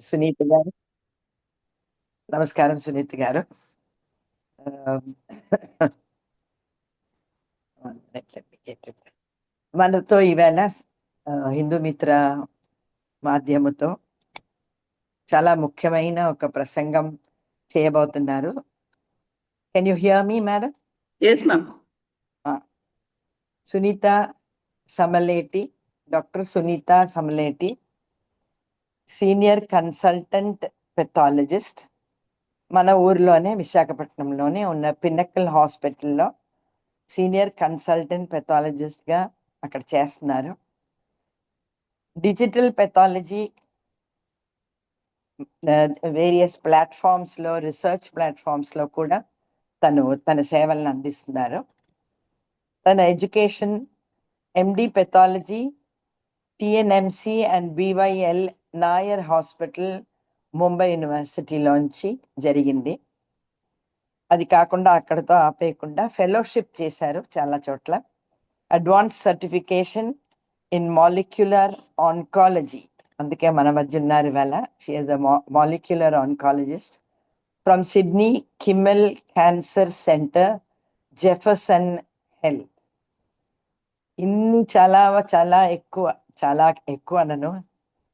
సునీత గారు. నమస్కారం సునీత గారు. మనతో ఈవేళ హిందూ మిత్ర మాధ్యమతో చాలా ముఖ్యమైన ఒక ప్రసంగం చేయబోతున్నారు. Can you hear me madam? Yes, ma'am. Sunitha Samaleti, doctor Sunitha Samaleti, senior consultant pathologist, మన ఊర్లోనే విశాఖపట్నంలోనే ఉన్న పిన్నకల్ హాస్పిటల్లో సీనియర్ కన్సల్టెంట్ పెథాలజిస్ట్ గా అక్కడ చేస్తున్నారు. డిజిటల్ పెథాలజీ వేరియస్ ప్లాట్ఫామ్స్ లో, రీసెర్చ్ ప్లాట్ఫామ్స్ లో కూడా తన సేవలను అందిస్తున్నారు. తన education MD pathology TNMC and BYL Nair hospital Mumbai యూనివర్సిటీలోంచి జరిగింది. అది కాకుండా అక్కడతో ఆపేయకుండా ఫెలోషిప్ చేశారు చాలా చోట్ల. Advance certification in molecular oncology, అందుకే మన మధ్య ఉన్నారు ఇవాళ. She is a molecular oncologist from Sidney Kimmel cancer center, Jefferson health. ఇన్ని చాలా ఎక్కువ అనను,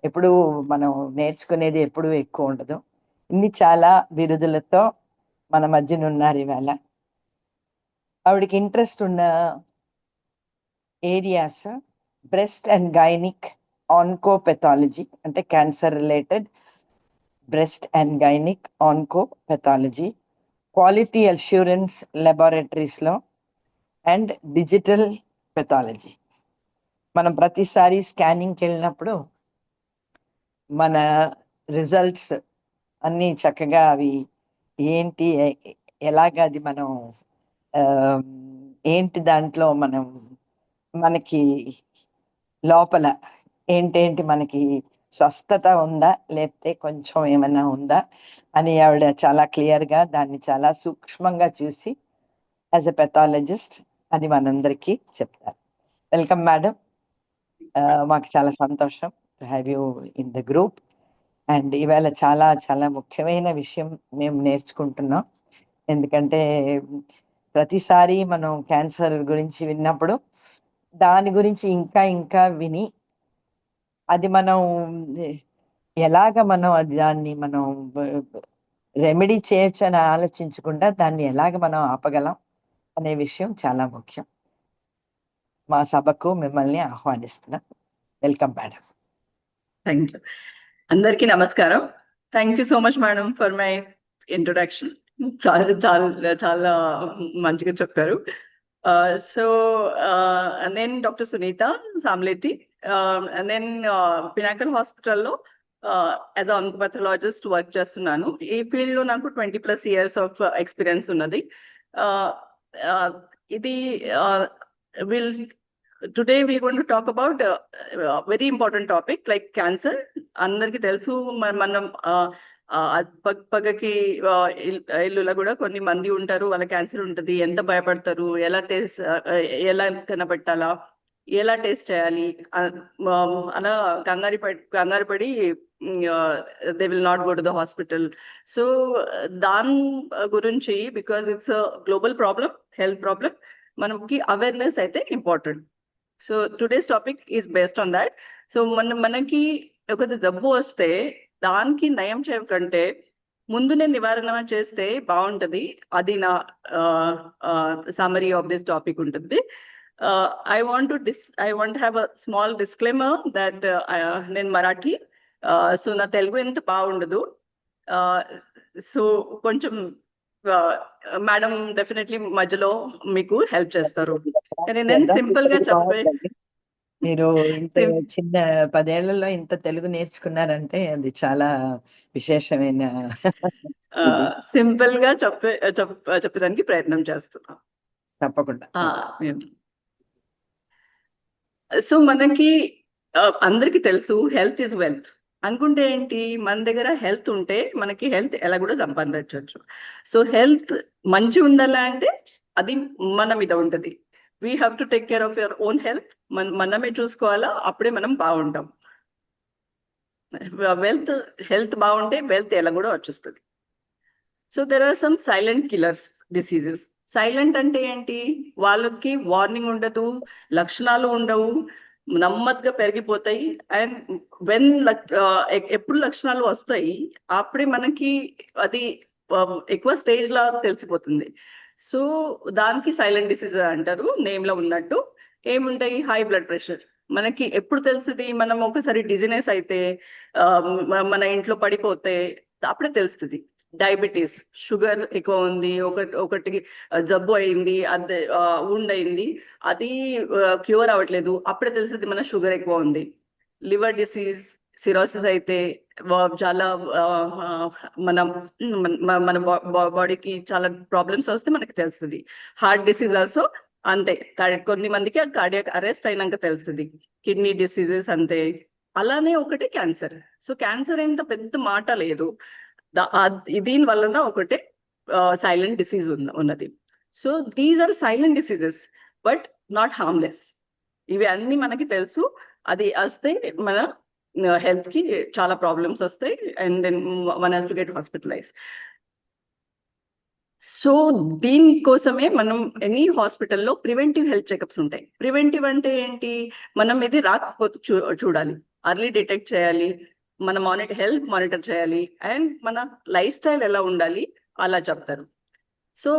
ఎప్పుడు మనం నేర్చుకునేది ఎప్పుడు ఎక్కువ ఉండదు. ఇన్ని చాలా బిరుదులతో మన మధ్యన ఉన్నారు ఇవాళ. ఆవిడకి ఇంట్రెస్ట్ ఉన్న areas breast and gynaec oncopathology, అంటే cancer related breast and gynaec oncopathology, quality assurance laboratories లో, అండ్ డిజిటల్ పెథాలజీ. మనం ప్రతిసారి స్కానింగ్కి వెళ్ళినప్పుడు మన రిజల్ట్స్ అన్ని చక్కగా అవి ఏంటి, ఎలాగ అది మనం ఏంటి దాంట్లో మనకి లోపల ఏంటేంటి మనకి స్వస్థత ఉందా లేకపోతే కొంచెం ఏమైనా ఉందా అని ఆవిడ చాలా క్లియర్ గా దాన్ని చాలా సూక్ష్మంగా చూసి యాజ్ ఎ పెథాలజిస్ట్ అది మనందరికీ చెప్తారు. Welcome madam. మాకు చాలా సంతోషం to have you in the group. And ఇవాళ చాలా ముఖ్యమైన విషయం మేము నేర్చుకుంటున్నాం. ఎందుకంటే ప్రతిసారి మనం క్యాన్సర్ గురించి విన్నప్పుడు దాని గురించి ఇంకా విని అది మనం ఎలాగ మనం దాన్ని మనం రెమెడీ చేయొచ్చు అని ఆలోచించకుండా దాన్ని ఎలాగ మనం ఆపగలం అనే విషయం చాలా ముఖ్యం. మా సభకు మిమ్మల్ని ఆహ్వానిస్తున్నాం. Welcome madam. Thank you. అందరికీ నమస్కారం. Thank you so much madam for my introduction. చాలా మంచిగా చెప్పారు. సో నేను డాక్టర్ సునీత సామ్లేటి. నేను పినాకల్ హాస్పిటల్లో యాజ్ ఆన్కోపెథాలజిస్ట్ వర్క్ చేస్తున్నాను. ఈ ఫీల్డ్ లో నాకు 20+ years ఆఫ్ ఎక్స్పీరియన్స్ ఉన్నది. ఇది today we're going to talk about a very important topic like cancer. అందరికి తెలుసు, మనం పక్కకి ఇల్లులో కూడా కొన్ని మంది ఉంటారు, వాళ్ళ క్యాన్సర్ ఉంటుంది, ఎంత భయపడతారు, ఎలా కనబెట్టాలా, ఎలా టెస్ట్ చేయాలి, అలా కంగారు పడి they will not go to the hospital. So దాని గురించి, because it's global problem, health problem, మనకి అవేర్నెస్ అయితే important. So today's topic is based on that. So మనకి ఒక జబ్బు వస్తే దానికి నయం చేయకంటే ముందునే నివారణ చేస్తే బాగుంటది. అది నా సమ్మరీ ఆఫ్ దిస్ టాపిక్ ఉంటుంది. I want to have a small disclaimer that నేను మరాఠీ, సో నా తెలుగు ఎంత బాగుండదు. సో కొంచెం మేడం డెఫినెట్లీ మధ్యలో మీకు హెల్ప్ చేస్తారు. కానీ నేను సింపుల్ గా మీరు ఇంత చిన్న 10 ఏళ్లలో ఇంత తెలుగు నేర్చుకున్నారంటే అది చాలా విశేషమైన. సింపుల్ గా చెప్పడానికి ప్రయత్నం చేస్తున్నా. తప్పకుండా. సో మనకి అందరికి తెలుసు హెల్త్ ఈజ్ వెల్త్ అనుకుంటే ఏంటి, మన దగ్గర హెల్త్ ఉంటే మనకి హెల్త్ ఎలా కూడా సంపాదించవచ్చు. సో హెల్త్ మంచి ఉండాలా అంటే అది మన మీద ఉంటుంది. We have to take care of your own health. మనమే చూసుకోవాలా, అప్పుడే మనం బాగుంటాం. హెల్త్ బాగుంటే వెల్త్ ఎలా కూడా వచ్చేస్తుంది. So there are some silent killers diseases. Silent అంటే ఏంటి? వాళ్ళకి వార్నింగ్ ఉండదు, లక్షణాలు ఉండవు, నెమ్మదిగా పెరిగిపోతాయి. అండ్ వెన్ ఎప్పుడు లక్షణాలు వస్తాయి అప్పుడే మనకి అది ఎక్కువ స్టేజ్ లా తెలిసిపోతుంది. సో దానికి సైలెంట్ డిసీజ్ అంటారు, నేమ్ లో ఉన్నట్టు. ఏముంటాయి? High blood pressure. మనకి ఎప్పుడు తెలుస్తుంది? మనం ఒకసారి డిజినెస్ అయితే, మన ఇంట్లో పడిపోతే అప్పుడే తెలుస్తుంది. డయాబెటీస్, షుగర్ ఎక్కువ ఉంది, ఒకటి జబ్బు అయింది, అదే wound అయింది, అది క్యూర్ అవ్వట్లేదు, అప్పుడే తెలుస్తుంది మన షుగర్ ఎక్కువ ఉంది. లివర్ డిసీజ్, సిరోసిస్ అయితే చాలా మనం మన బాడీకి చాలా ప్రాబ్లమ్స్ వస్తే మనకి తెలుస్తుంది. హార్ట్ డిసీజ్ ఆల్సో అంతే, కొన్ని మందికి కార్డియాక్ అరెస్ట్ అయినాక తెలుస్తుంది. కిడ్నీ డిసీజెస్ అంతే. అలానే ఒకటి క్యాన్సర్. సో క్యాన్సర్ ఎంత పెద్ద మాట లేదు, దీని వలన ఒకటే సైలెంట్ డిసీజ్ ఉన్నది. So these are silent diseases but not harmless. ఇవి అన్ని మనకి తెలుసు. అది వస్తే మన హెల్త్ కి చాలా ప్రాబ్లమ్స్ వస్తాయి, and then one has to get hospitalize. So దీనికోసమే మనం ఎనీ హాస్పిటల్లో ప్రివెంటివ్ హెల్త్ చెకప్స్ ఉంటాయి. ప్రివెంటివ్ అంటే ఏంటి? మనం ఇది రాకపోతే చూడాలి, అర్లీ డిటెక్ట్ చేయాలి, మన హెల్త్ మానిటర్ చేయాలి, అండ్ మన లైఫ్ స్టైల్ ఎలా ఉండాలి అలా చెప్తారు. So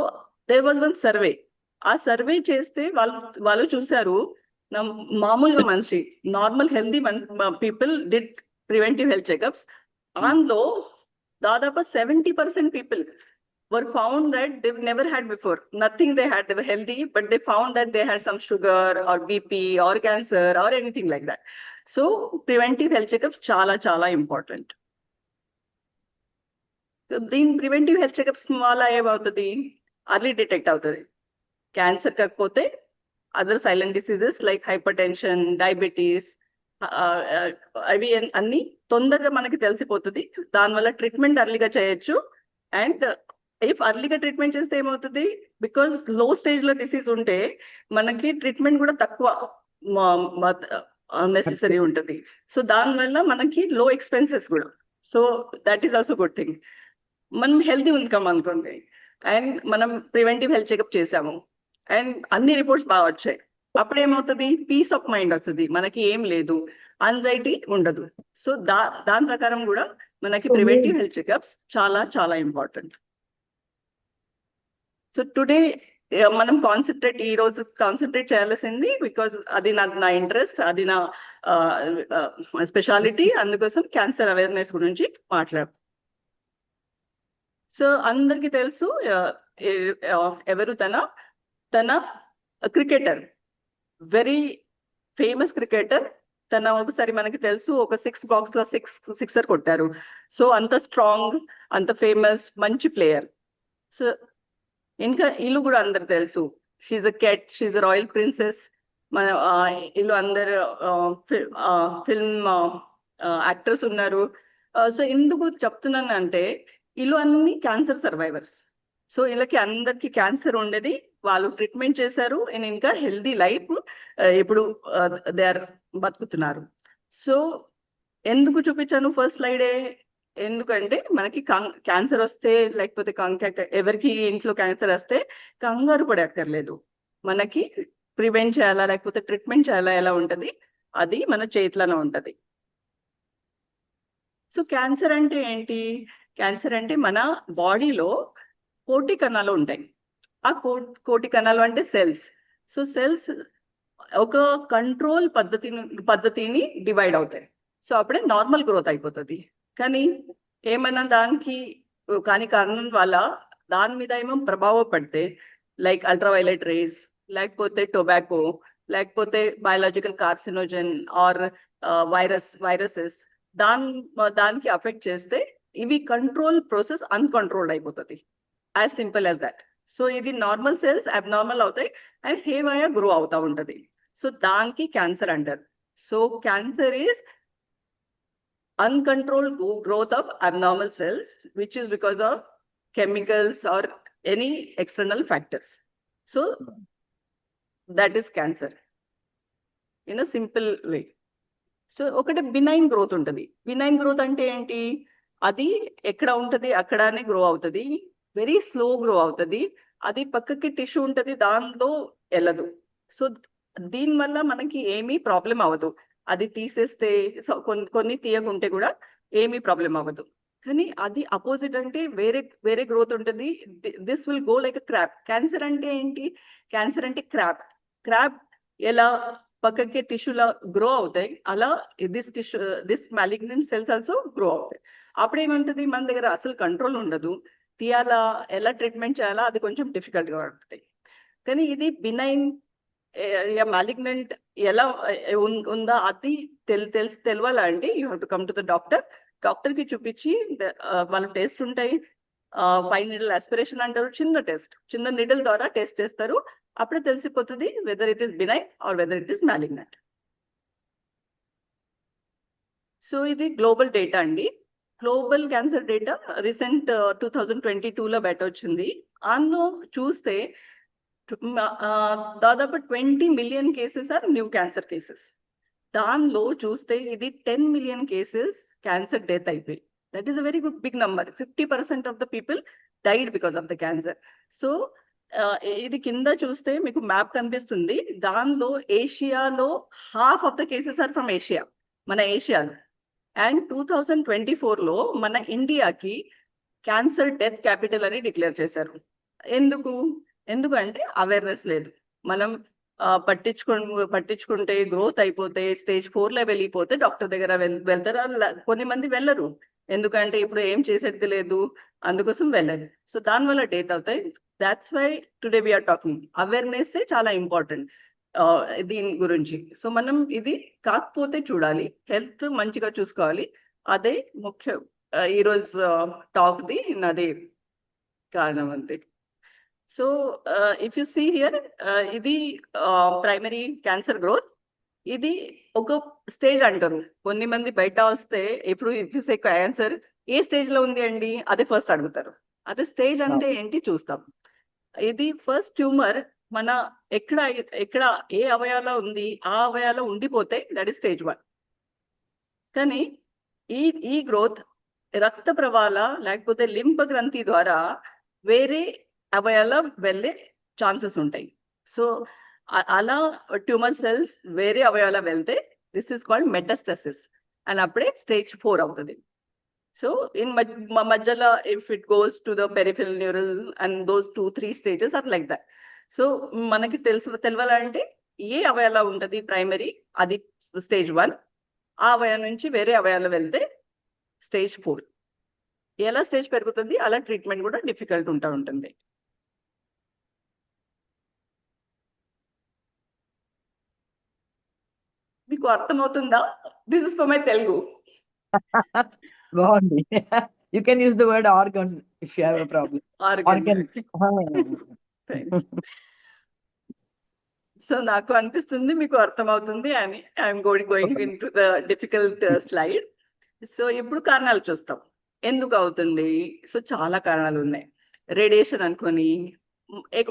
there was one survey. ఆ సర్వే చేస్తే వాళ్ళు చూశారు, మామూలుగా మనిషి, normal healthy people did preventive health checkups. అందులో దాదాపు 70% people were found that they've never had before. Nothing they had, they were healthy, but they found that they had some sugar or BP or cancer or anything like that. So preventive health checkups చాలా important. So దీని preventive health checkups వల్ల ఏమవుతుంది? Early detect అవుతుంది. Cancer కాకపోతే other silent diseases like hyper tension, diabetes, అవి అన్ని తొందరగా మనకి తెలిసిపోతుంది. దానివల్ల ట్రీట్మెంట్ అర్లీగా చేయొచ్చు. అండ్ ఇఫ్ అర్లీగా ట్రీట్మెంట్ చేస్తే ఏమవుతుంది? బికాస్ లో స్టేజ్ లో డిసీజ్ ఉంటే మనకి ట్రీట్మెంట్ కూడా తక్కువ నెసెసరీ ఉంటుంది. సో దానివల్ల మనకి లో ఎక్స్పెన్సెస్ కూడా. So that is also good thing. మనం హెల్తీ ఉంటాం అనుకోండి, అండ్ మనం ప్రివెంటివ్ హెల్త్ చెకప్ చేసాము, అండ్ అన్ని రిపోర్ట్స్ బాగా వచ్చాయి, అప్పుడు ఏమవుతుంది? పీస్ ఆఫ్ మైండ్ వస్తుంది, మనకి ఏం లేదు, anxiety ఉండదు. సో దాని ప్రకారం కూడా మనకి ప్రివెంటివ్ హెల్త్ చెకప్స్ చాలా ఇంపార్టెంట్. సో టుడే మనం ఈ రోజు కాన్సన్ట్రేట్ చేయాల్సింది, బికాజ్ అది నా ఇంట్రెస్ట్, అది నా స్పెషాలిటీ. అందుకోసం క్యాన్సర్ అవేర్నెస్ గురించి మాట్లాడు. సో అందరికి తెలుసు ఎవరు తన క్రికెటర్, వెరీ ఫేమస్ క్రికెటర్. ఒకసారి మనకి తెలుసు ఒక 6 బాక్స్ లో సిక్సర్ కొట్టారు. సో అంత స్ట్రాంగ్, అంత ఫేమస్, మంచి ప్లేయర్. సో ఇంకా ఇల్లు కూడా అందరు తెలుసు, she's a cat, she's a royal princess. మన ఇల్లు అందరు ఫిల్మ్ యాక్టర్స్ ఉన్నారు. సో ఎందుకు చెప్తున్నాను అంటే, ఇల్లు అన్ని క్యాన్సర్ సర్వైవర్స్. సో వీళ్ళకి అందరికి క్యాన్సర్ ఉండేది, వాళ్ళు ట్రీట్మెంట్ చేశారు, ఇంకా హెల్దీ లైఫ్ ఇప్పుడు దే ఆర్ బతుకుతున్నారు. సో ఎందుకు చూపించాను ఫస్ట్ స్లైడే? ఎందుకంటే మనకి క్యాన్సర్ వస్తే, లేకపోతే ఎవరికి ఇంట్లో క్యాన్సర్ వస్తే కంగారు పడక్కర్లేదు. మనకి ప్రివెంట్ చేయాలా లేకపోతే ట్రీట్మెంట్ చేయాలా ఎలా ఉంటది, అది మన చేతిలోనే ఉంటది. సో క్యాన్సర్ అంటే ఏంటి? క్యాన్సర్ అంటే మన బాడీలో కోటి కణాలు ఉంటాయి. ఆ కోటి కణాలు అంటే సెల్స్. సో సెల్స్ ఒక కంట్రోల్ పద్ధతిని డివైడ్ అవుతాయి. సో అప్పుడే నార్మల్ గ్రోత్ అయిపోతుంది. కానీ ఏమైనా కారణం వల్ల దాని మీద ఏమో ప్రభావం పడితే, లైక్ అల్ట్రావైలెట్ రేస్, లేకపోతే టొబాకో, లేకపోతే బయాలజికల్ కార్సినోజన్ ఆర్ వైరసెస్, దానికి అఫెక్ట్ చేస్తే ఇవి కంట్రోల్ ప్రాసెస్ అన్కంట్రోల్డ్ అయిపోతుంది. As simple as that. So ఇది నార్మల్ సెల్స్ అబ్నార్మల్ అవుతాయి అండ్ హేవయ గ్రో అవుతా ఉంటది. సో దానికి క్యాన్సర్ అంటారు. So cancer is uncontrolled growth of abnormal cells, which is because of chemicals or any external factors. So that is cancer in a simple way. So ఒకటి benign growth ఉంటుంది. Benign growth అంటే ఏంటి? అది ఎక్కడ ఉంటది అక్కడనే grow అవుతుంది, very slow grow అవుతుంది, అది పక్కకి టిష్యూ ఉంటది దానిలో వెళ్ళదు. సో దీనివల్ల మనకి ఏమీ ప్రాబ్లం అవ్వదు. అది తీసేస్తే కొన్ని తీయకుంటే కూడా ఏమీ ప్రాబ్లం అవ్వదు. కానీ అది అపోజిట్ అంటే వేరే వేరే గ్రోత్ ఉంటుంది. This will go like crab. Cancer అంటే ఏంటి? క్యాన్సర్ అంటే క్రాబ్. క్రాబ్ ఎలా పక్కకి టిష్యూలా గ్రో అవుతాయి, అలా this malignant cells also grow అవుతాయి. అప్పుడు ఏమంటది, మన దగ్గర అసలు కంట్రోల్ ఉండదు, తీయాలా, ఎలా ట్రీట్మెంట్ చేయాలా అది కొంచెం డిఫికల్ట్ గా ఉంటుంది. కానీ ఇది బినైన్ మ్యాలిగ్నెంట్ ఎలా ఉందా అది తెలవాలా అంటే you have to come to the doctor. Doctor కి చూపించి వాళ్ళ టెస్ట్ ఉంటాయి. 5 నీడిల్ ఆస్పిరేషన్ అంటారు, చిన్న టెస్ట్, చిన్న నీడిల్ ద్వారా టెస్ట్ చేస్తారు. అప్పుడే తెలిసిపోతుంది whether it is benign or whether it is malignant. So ఇది గ్లోబల్ డేటా అండి. గ్లోబల్ క్యాన్సర్ డేటా రీసెంట్ 2022లో బయట వచ్చింది. అందులో చూస్తే దాదాపు 20 million cases are new cancer cases. దానిలో చూస్తే ఇది 10 మిలియన్ కేసెస్ క్యాన్సర్ డెత్ అయిపోయి. That is a very good big number. 50% of the people died because of the cancer. So ఇది కింద చూస్తే మీకు మ్యాప్ కనిపిస్తుంది. దానిలో ఏషియాలో half of the cases are from Asia, మన ఏషియాలో. అండ్ 2024లో మన ఇండియాకి క్యాన్సర్ డెత్ క్యాపిటల్ అని డిక్లేర్ చేశారు. ఎందుకంటే అవేర్నెస్ లేదు. మనం పట్టించుకుంటే గ్రోత్ అయిపోతే స్టేజ్ 4లో వెళ్ళిపోతే డాక్టర్ దగ్గర వెళ్తారా? కొన్ని మంది వెళ్ళరు, ఎందుకంటే ఇప్పుడు ఏం చేసేది లేదు, అందుకోసం వెళ్ళరు. సో దానివల్ల డెత్ అవుతాయి. That's why today we're talking. Awareness చాలా ఇంపార్టెంట్ దీని గురించి. సో మనం ఇది కాకపోతే చూడాలి, హెల్త్ మంచిగా చూసుకోవాలి, అదే ముఖ్య ఈరోజు టాక్ది అదే కారణం అంతే. So if you see here, ఇది ప్రైమరీ క్యాన్సర్ గ్రోత్. ఇది ఒక స్టేజ్ అంటారు. కొన్ని మంది బయట వస్తే ఇప్పుడు ఇఫ్ యు సే క్యాన్సర్ ఏ స్టేజ్ లో ఉంది అండి అదే ఫస్ట్ అడుగుతారు. అదే స్టేజ్ అంటే ఏంటి చూస్తాం. ఇది ఫస్ట్ ట్యూమర్ మన ఎక్కడ ఏ అవయాలో ఉంది ఆ అవయాలో ఉండిపోతే దట్ ఈస్ స్టేజ్ 1. కానీ ఈ గ్రోత్ రక్త ప్రవాహాల లేకపోతే లింఫ గ్రంథి ద్వారా వేరే అవయాల వెళ్ళే ఛాన్సెస్ ఉంటాయి. సో అలా ట్యూమర్ సెల్స్ వేరే అవయాల వెళ్తే this is called metastasis, and అప్పుడే స్టేజ్ 4 అవుతుంది. సో ఇన్ మధ్యలో if it goes to the peripheral neural and those 2-3 stages are like that. So మనకి తెలవాలంటే ఏ అవయాల ఉంటుంది ప్రైమరీ, అది స్టేజ్ 1. ఆ అవయం నుంచి వేరే అవయాలు వెళ్తే స్టేజ్ 4. ఎలా స్టేజ్ పెరుగుతుంది అలా ట్రీట్మెంట్ కూడా డిఫికల్ట్ ఉంటుంది. మీకు అర్థమవుతుందా? This is for my Telugu. బాగుంది. You can use the word organ if you have a problem. Organ. So నాకు అనిపిస్తుంది మీకు అర్థమవుతుంది అని. I'm going in to the difficult slide. So ఇప్పుడు కారణాలు చూస్తాం ఎందుకు అవుతుంది. సో చాలా కారణాలు ఉన్నాయి. రేడియేషన్ అనుకొని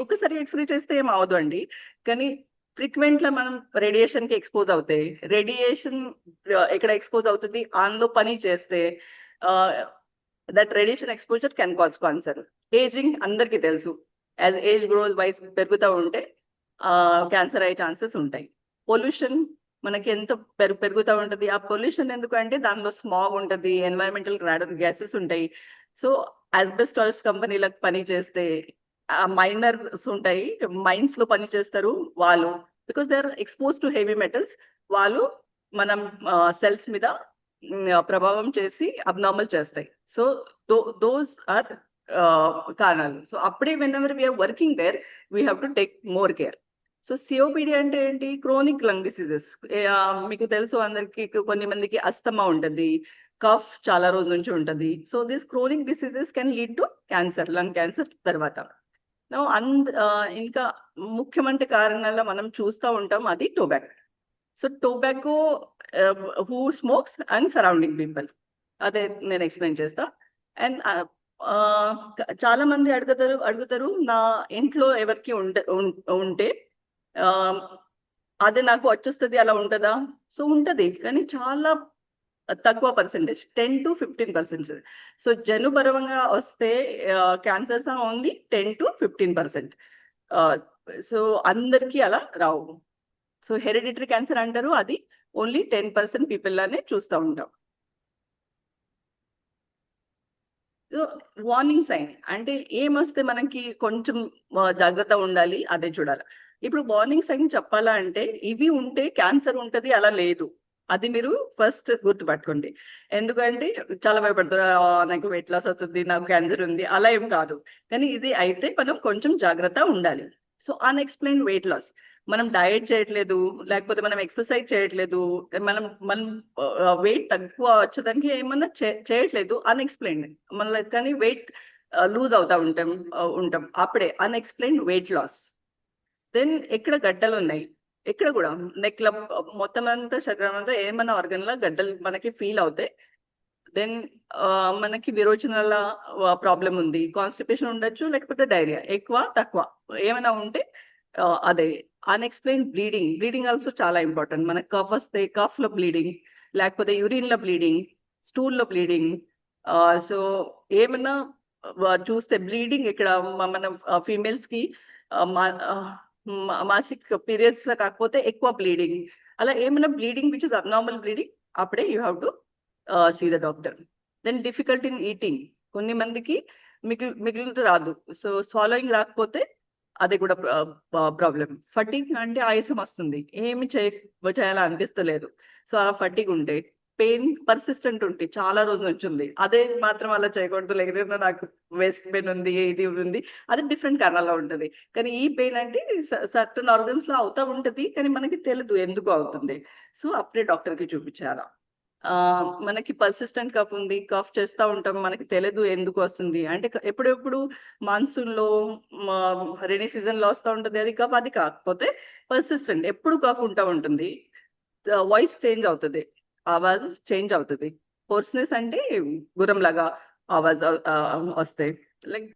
ఒక్కసారి ఎక్స్రే చేస్తే ఏం అవదు అండి, కానీ ఫ్రీక్వెంట్ గా మనం రేడియేషన్ కి ఎక్స్పోజ్ అవుతాయి. రేడియేషన్ ఎక్కడ ఎక్స్పోజ్ అవుతుంది ఆన్లో పని చేస్తే that radiation exposure can cause cancer. Ageing అందరికీ తెలుసు, యాజ్ ఏజ్ గ్రోస్ వయసు పెరుగుతూ ఉంటే క్యాన్సర్ అయ్యే ఛాన్సెస్ ఉంటాయి. పొల్యూషన్ మనకి ఎంత పెరుగుతూ ఉంటుంది. ఆ పొల్యూషన్ ఎందుకంటే దానిలో స్మాగ్ ఉంటుంది, ఎన్వైరన్మెంటల్ గ్యాసెస్ ఉంటాయి. సో ఆస్బెస్టాస్ కంపెనీలకు పని చేస్తే మైనర్స్ ఉంటాయి, మైన్స్ లో పని చేస్తారు వాళ్ళు, because they are expose to heavy metals. వాళ్ళు మనం సెల్స్ మీద ప్రభావం చేసి అబ్నార్మల్ చేస్తాయి. సో దోస్ ఆర్ కారణాలు. సో అప్పుడే whenever we're working there we have to take more care. So COPD అంటే ఏంటి? Chronic lung diseases. మీకు తెలుసు అందరికి, కొన్ని మందికి అస్తమా ఉంటుంది, కఫ్ చాలా రోజుల నుంచి ఉంటుంది. So this chronic diseases can lead to cancer, lung cancer తర్వాత. ఇంకా ముఖ్యమైన కారణాల్లో మనం చూస్తూ ఉంటాం, అది tobacco. So tobacco who smokes and surrounding people, అదే నేను ఎక్స్ప్లెయిన్ చేస్తా. అండ్ చాలా మంది అడుగుతారు నా ఇంట్లో ఎవరికి ఉంటే అది నాకు వచ్చేస్తుంది అలా ఉంటుందా? సో ఉంటది, కానీ చాలా తక్కువ పర్సెంటేజ్, 10-15%. సో జనుపరంగా వస్తే క్యాన్సర్స్ ఆర్ ఓన్లీ 10-15%. సో అందరికీ అలా రావు. సో హెరిడిటరీ క్యాన్సర్ అంటారు, అది ఓన్లీ 10% పీపుల్ లానే చూస్తూ ఉంటాం. సో వార్నింగ్ సైన్ అంటే ఏమొస్తే మనకి కొంచెం జాగ్రత్త ఉండాలి, అదే చూడాలి. ఇప్పుడు వార్నింగ్ సైన్ చెప్పాలా అంటే ఇవి ఉంటే క్యాన్సర్ ఉంటది అలా లేదు, అది మీరు ఫస్ట్ గుర్తుపట్టుకోండి. ఎందుకంటే చాలా భయపడతారు, నాకు వెయిట్ లాస్ అవుతుంది, నాకు క్యాన్సర్ ఉంది, అలా ఏం కాదు. కానీ ఇది అయితే మనం కొంచెం జాగ్రత్త ఉండాలి. సో అన్ఎక్స్ప్లెయిన్డ్ వెయిట్ లాస్, మనం డయట్ చేయట్లేదు, లేకపోతే మనం ఎక్సర్సైజ్ చేయట్లేదు, మనం మనం వెయిట్ తక్కువ వచ్చేదానికి ఏమన్నా చేయట్లేదు, అన్ఎక్స్ప్లెయిన్డ్. మళ్ళీ కానీ వెయిట్ లూజ్ అవుతా ఉంటాం అప్పుడే అన్ఎక్స్ప్లెయిన్డ్ వెయిట్ లాస్. దెన్ ఎక్కడ గడ్డలు ఉన్నాయి, ఎక్కడ కూడా నెక్ లో మొత్తం అంతా శరీరం అంతా ఏమైనా ఆర్గన్ లో గడ్డలు మనకి ఫీల్ అవుతాయి. దెన్ మనకి విరోచనాల ప్రాబ్లం ఉంది, కాన్స్టిపేషన్ ఉండొచ్చు, లేకపోతే డైరియా ఎక్కువ తక్కువ ఏమైనా ఉంటే అదే అన్ఎక్స్ప్లెయిన్ బ్లీడింగ్ ఆల్సో చాలా ఇంపార్టెంట్. మనకి కఫ్ వస్తే కఫ్ లో బ్లీడింగ్, లేకపోతే యూరిన్ లో బ్లీడింగ్, స్టూల్ లో బ్లీడింగ్. సో ఏమన్నా చూస్తే బ్లీడింగ్ ఇక్కడ మన ఫీమేల్స్ కి మాసిక్ పీరియడ్స్ లో కాకపోతే ఎక్కువ బ్లీడింగ్, అలా ఏమైనా bleeding which is abnormal bleeding, అప్పుడే you have to see the doctor. Then difficult in eating, కొన్ని మందికి మిగిలిన రాదు, సో స్వాలోయింగ్ రాకపోతే అది కూడా ప్రాబ్లం. ఫటిగ్ అంటే ఆయాసం వస్తుంది, ఏమి చేయాలో అనిపిస్తలేదు, సో ఆ ఫటిగ్ ఉంటే, పెయిన్ పర్సిస్టెంట్ ఉంటే చాలా రోజుల నుంచి ఉంది, అదే మాత్రం అలా చేయకూడదు, లేకపోతే నాకు వేస్ట్ పెయిన్ ఉంది, ఇది ఉంది, అది డిఫరెంట్ కారణాల్లో ఉంటుంది. కానీ ఈ పెయిన్ అంటే సర్టన్ ఆర్గన్స్ లో అవుతా ఉంటది, కానీ మనకి తెలియదు ఎందుకు అవుతుంది, సో అప్పుడే డాక్టర్ కి చూపించాలా. మనకి పర్సిస్టెంట్ కఫ్ ఉంది, కఫ్ చేస్తూ ఉంటాం, మనకి తెలియదు ఎందుకు వస్తుంది అంటే ఎప్పుడెప్పుడు మాన్సూన్ లో రెయినీ సీజన్ లో వస్తూ ఉంటుంది అది కఫ్, అది కాకపోతే పర్సిస్టెంట్ ఎప్పుడు కఫ్ ఉంటా ఉంటుంది, వాయిస్ చేంజ్ అవుతుంది, ఆవాజ్ చేంజ్ అవుతుంది. హోర్స్నెస్ అంటే గురం లాగా ఆవాజ్ వస్తాయి. లైక్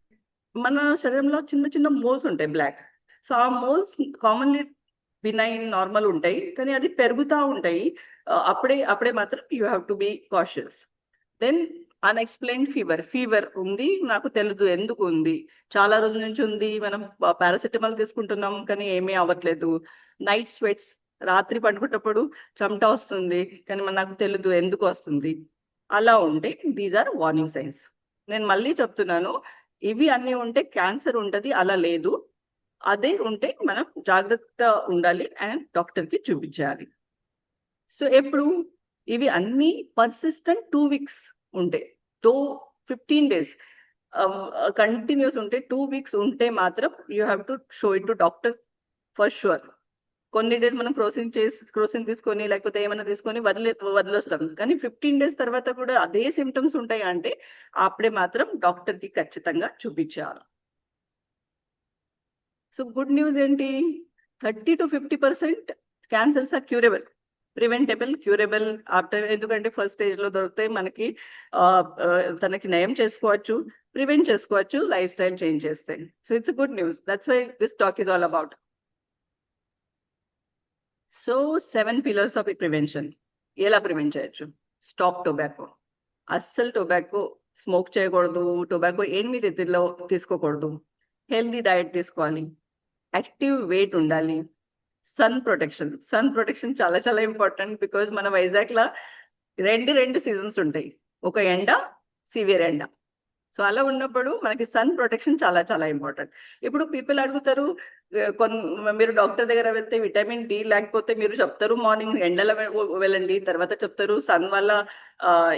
మన శరీరంలో చిన్న చిన్న మోల్స్ ఉంటాయి బ్లాక్, సో ఆ మోల్స్ కామన్లీ బినైన్ నార్మల్ ఉంటాయి, కానీ అది పెరుగుతూ ఉంటాయి. అప్పుడే మాత్రం you have to be cautious. Then unexplained fever ఉంది, నాకు తెలియదు ఎందుకు ఉంది, చాలా రోజుల నుంచి ఉంది, మనం పారాసెటమాల్ తీసుకుంటున్నాం కానీ ఏమీ అవ్వట్లేదు. నైట్ స్వెట్స్, రాత్రి పడుకున్నప్పుడు చెమట వస్తుంది, కానీ నాకు తెలియదు ఎందుకు వస్తుంది, అలా ఉంటే దీస్ ఆర్ వార్నింగ్ సైన్స్. నేను మళ్ళీ చెప్తున్నాను, ఇవి అన్నీ ఉంటే క్యాన్సర్ ఉంటది అలా లేదు, అదే ఉంటే మనం జాగ్రత్త ఉండాలి అండ్ డాక్టర్ కి చూపించాలి. సో ఎప్పుడు ఇవి అన్ని పర్సిస్టెంట్ 2 weeks ఉంటే, 15 days కంటిన్యూస్ ఉంటే, 2 weeks ఉంటే మాత్రం you have to show it to doctor for sure. కొన్ని డేస్ మనం క్రోసిన్ తీసుకొని లేకపోతే ఏమైనా తీసుకొని వదిలేస్తాం, కానీ 15 days తర్వాత కూడా అదే సిమ్టమ్స్ ఉంటాయి అంటే అప్పుడే మాత్రం డాక్టర్ కి ఖచ్చితంగా చూపించాలి. సో గుడ్ న్యూస్ ఏంటి, 30-50% cancers are curable, curable after. ఎందుకంటే ఫస్ట్ స్టేజ్ లో దొరికితే మనకి తనకి నయం చేసుకోవచ్చు, ప్రివెంట్ చేసుకోవచ్చు లైఫ్ స్టైల్ చేంజ్ చేస్తే. So it's good news, that's why this talk is all about. So 7 pillars of prevention ఎలా ప్రివెంట్ చేయొచ్చు. స్టాప్ టొబాకో, అస్సలు టొబాకో స్మోక్ చేయకూడదు, టొబాకో ఎన్ని రీతిలో తీసుకోకూడదు, హెల్దీ డయట్ తీసుకోవాలి, యాక్టివ్ వెయిట్ ఉండాలి, సన్ ప్రొటెక్షన్ చాలా చాలా ఇంపార్టెంట్. బికాజ్ మన వైజాగ్ లా రెండు సీజన్స్ ఉంటాయి, ఒక ఎండ, సివియర్ ఎండ. సో అలా ఉన్నప్పుడు మనకి సన్ ప్రొటెక్షన్ చాలా చాలా ఇంపార్టెంట్. ఇప్పుడు పీపుల్ అడుగుతారు, మీరు డాక్టర్ దగ్గర వెళ్తే విటమిన్ డి లేకపోతే మీరు చెప్తారు మార్నింగ్ ఎండలో వెళ్ళండి, తర్వాత చెప్తారు సన్ వల్ల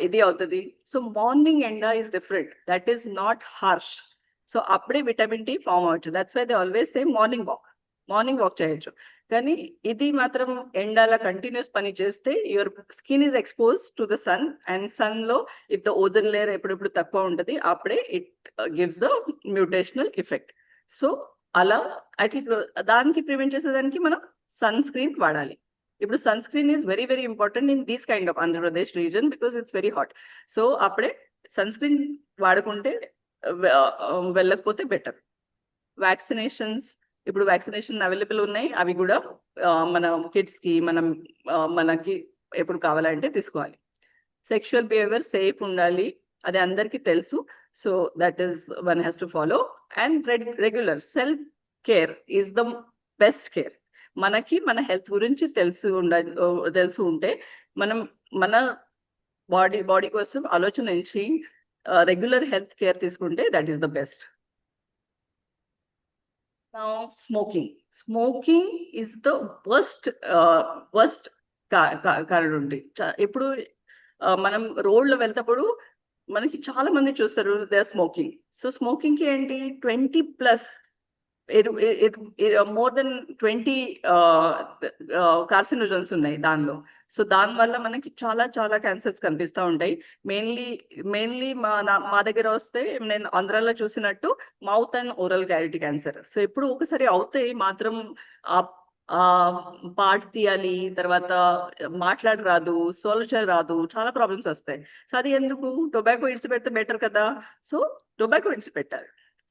ఇది అవుతుంది. సో మార్నింగ్ ఎండ is different, that is not harsh. So అప్పుడే విటమిన్ డి ఫామ్ అవచ్చు, that's why they always say morning walk చేయొచ్చు. కానీ ఇది మాత్రం ఎండాల కంటిన్యూస్ పని చేస్తే your skin is expose to the sun, and sun లో ఇఫ్ ద ఓజన్ లేయర్ ఎప్పుడెప్పుడు తక్కువ ఉంటుంది అప్పుడే it gives the mutational effect. So అలా అట్లా దానికి ప్రివెంట్ చేసేదానికి మనం సన్ స్క్రీన్ వాడాలి. ఇప్పుడు sunscreen is very very important in these kind of Andhra Pradesh region because it's very hot. So అప్పుడే సన్ స్క్రీన్ వాడుకుంటే వెళ్ళకపోతే బెటర్. వ్యాక్సినేషన్స్ ఇప్పుడు వ్యాక్సినేషన్ అవైలబుల్ ఉన్నాయి, అవి కూడా మన కిడ్స్ కి మనకి ఎప్పుడు కావాలంటే తీసుకోవాలి. సెక్షువల్ బిహేవియర్ సేఫ్ ఉండాలి, అది అందరికీ తెలుసు. So that is one has to follow. And regular self care is the best care. మనకి మన హెల్త్ గురించి తెలుసు ఉంటే మనం మన బాడీ కోసం ఆలోచించి రెగ్యులర్ హెల్త్ కేర్ తీసుకుంటే that is the best. Now, smoking is the worst కారణం ఉంది. ఇప్పుడు మనం రోడ్లో వెళ్తప్పుడు మనకి చాలా మంది చూస్తారు they are smoking. So smoking కి ఏంటి 20+ మోర్ దెన్ 20 కార్సినోజన్స్ ఉన్నాయి దానిలో. సో దాని వల్ల మనకి చాలా చాలా క్యాన్సర్స్ కనిపిస్తూ ఉంటాయి. మెయిన్లీ మా దగ్గర వస్తే నేను ఆంధ్రాలో చూసినట్టు mouth and oral cavity cancer. So ఎప్పుడు ఒకసారి అవుతే మాత్రం పార్ట్ తీయాలి, తర్వాత మాట్లాడరాదు, రాదు, చాలా ప్రాబ్లమ్స్ వస్తాయి. సో అది ఎందుకు? టొబాకో ఇడిచిపెడితే బెటర్ కదా. సో టొబాకో ఇడిచిపెట్టాలి.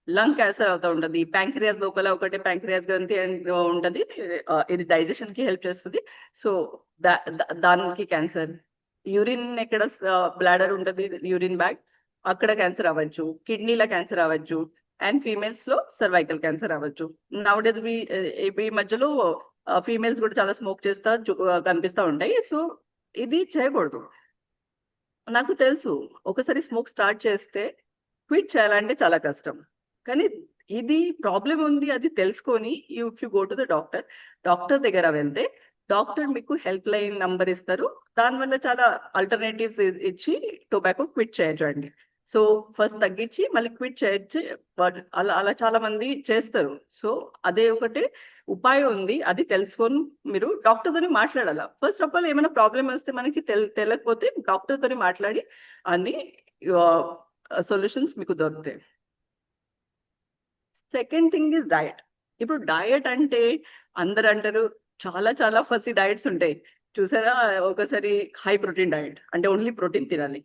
లంగ్ క్యాన్సర్ అవుతూ ఉంటుంది. ప్యాంక్రియాస్ లోపల ఒకటి ప్యాంక్రియాస్ గ్రంథి ఉంటుంది, ఇది డైజెషన్ కి హెల్ప్ చేస్తుంది. సో దానికి క్యాన్సర్. యూరిన్ ఎక్కడ బ్లాడర్ ఉంటుంది, యూరిన్ బ్యాగ్, అక్కడ క్యాన్సర్ అవ్వచ్చు. కిడ్నీల క్యాన్సర్ అవ్వచ్చు. అండ్ ఫీమేల్స్ లో సర్వైకల్ క్యాన్సర్ అవ్వచ్చు. నౌడేస్ ఈ మధ్యలో ఫీమేల్స్ కూడా చాలా స్మోక్ చేస్తా కనిపిస్తూ ఉంటాయి. సో ఇది చేయకూడదు. నాకు తెలుసు ఒకసారి స్మోక్ స్టార్ట్ చేస్తే క్విట్ చేయాలంటే చాలా కష్టం, కానీ ఇది ప్రాబ్లం ఉంది అది తెలుసుకొని if you go to the doctor దగ్గర వెళ్తే డాక్టర్ మీకు హెల్ప్ లైన్ నంబర్ ఇస్తారు. దానివల్ల చాలా ఆల్టర్నేటివ్స్ ఇచ్చి టొబాకో క్విట్ చేయొచ్చండి. సో ఫస్ట్ తగ్గించి మళ్ళీ క్విట్ చేయొచ్చు. బట్ అలా చాలా మంది చేస్తారు. సో అదే ఒకటి ఉపాయం ఉంది, అది తెలుసుకొని మీరు డాక్టర్ తోని మాట్లాడాల. ఫస్ట్ ఆఫ్ ఆల్ ఏమైనా ప్రాబ్లం వస్తే మనకి తెలియకపోతే డాక్టర్ తోని మాట్లాడి అన్ని సొల్యూషన్స్ మీకు దొరుకుతాయి. Second thing is diet. ఇప్పుడు డయట్ అంటే అందరు అంటారు చాలా చాలా ఫసి డయట్స్ ఉంటాయి చూసారా. ఒకసారి హై ప్రోటీన్ డయట్ అంటే ఓన్లీ ప్రోటీన్ తినాలి,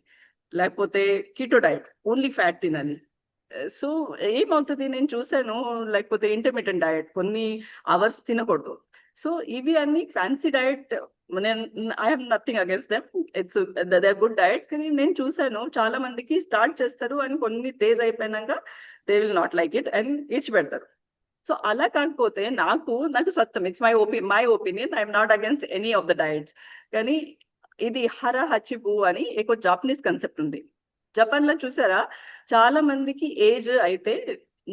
లేకపోతే కీటో డయట్ ఓన్లీ ఫ్యాట్ తినాలి. సో ఏమవుతుంది నేను చూసాను, లేకపోతే ఇంటర్మీడియట్ డయట్ కొన్ని అవర్స్ తినకూడదు. సో ఇవి అన్ని fancy diet. I have nothing against them, it's they good diet. కానీ నేను చూసాను చాలా మందికి స్టార్ట్ చేస్తారు అని కొన్ని డేస్ అయిపోయినాక they will not like it and ఇచ్చిపెడతారు. సో అలా కాకపోతే నాకు సత్యం, it's my opinion, I'm not against any of the diets. కానీ ఇది హర హచిబు అని ఒక జాపనీస్ కాన్సెప్ట్ ఉంది. జపాన్ లో చూసారా చాలా మందికి ఏజ్ అయితే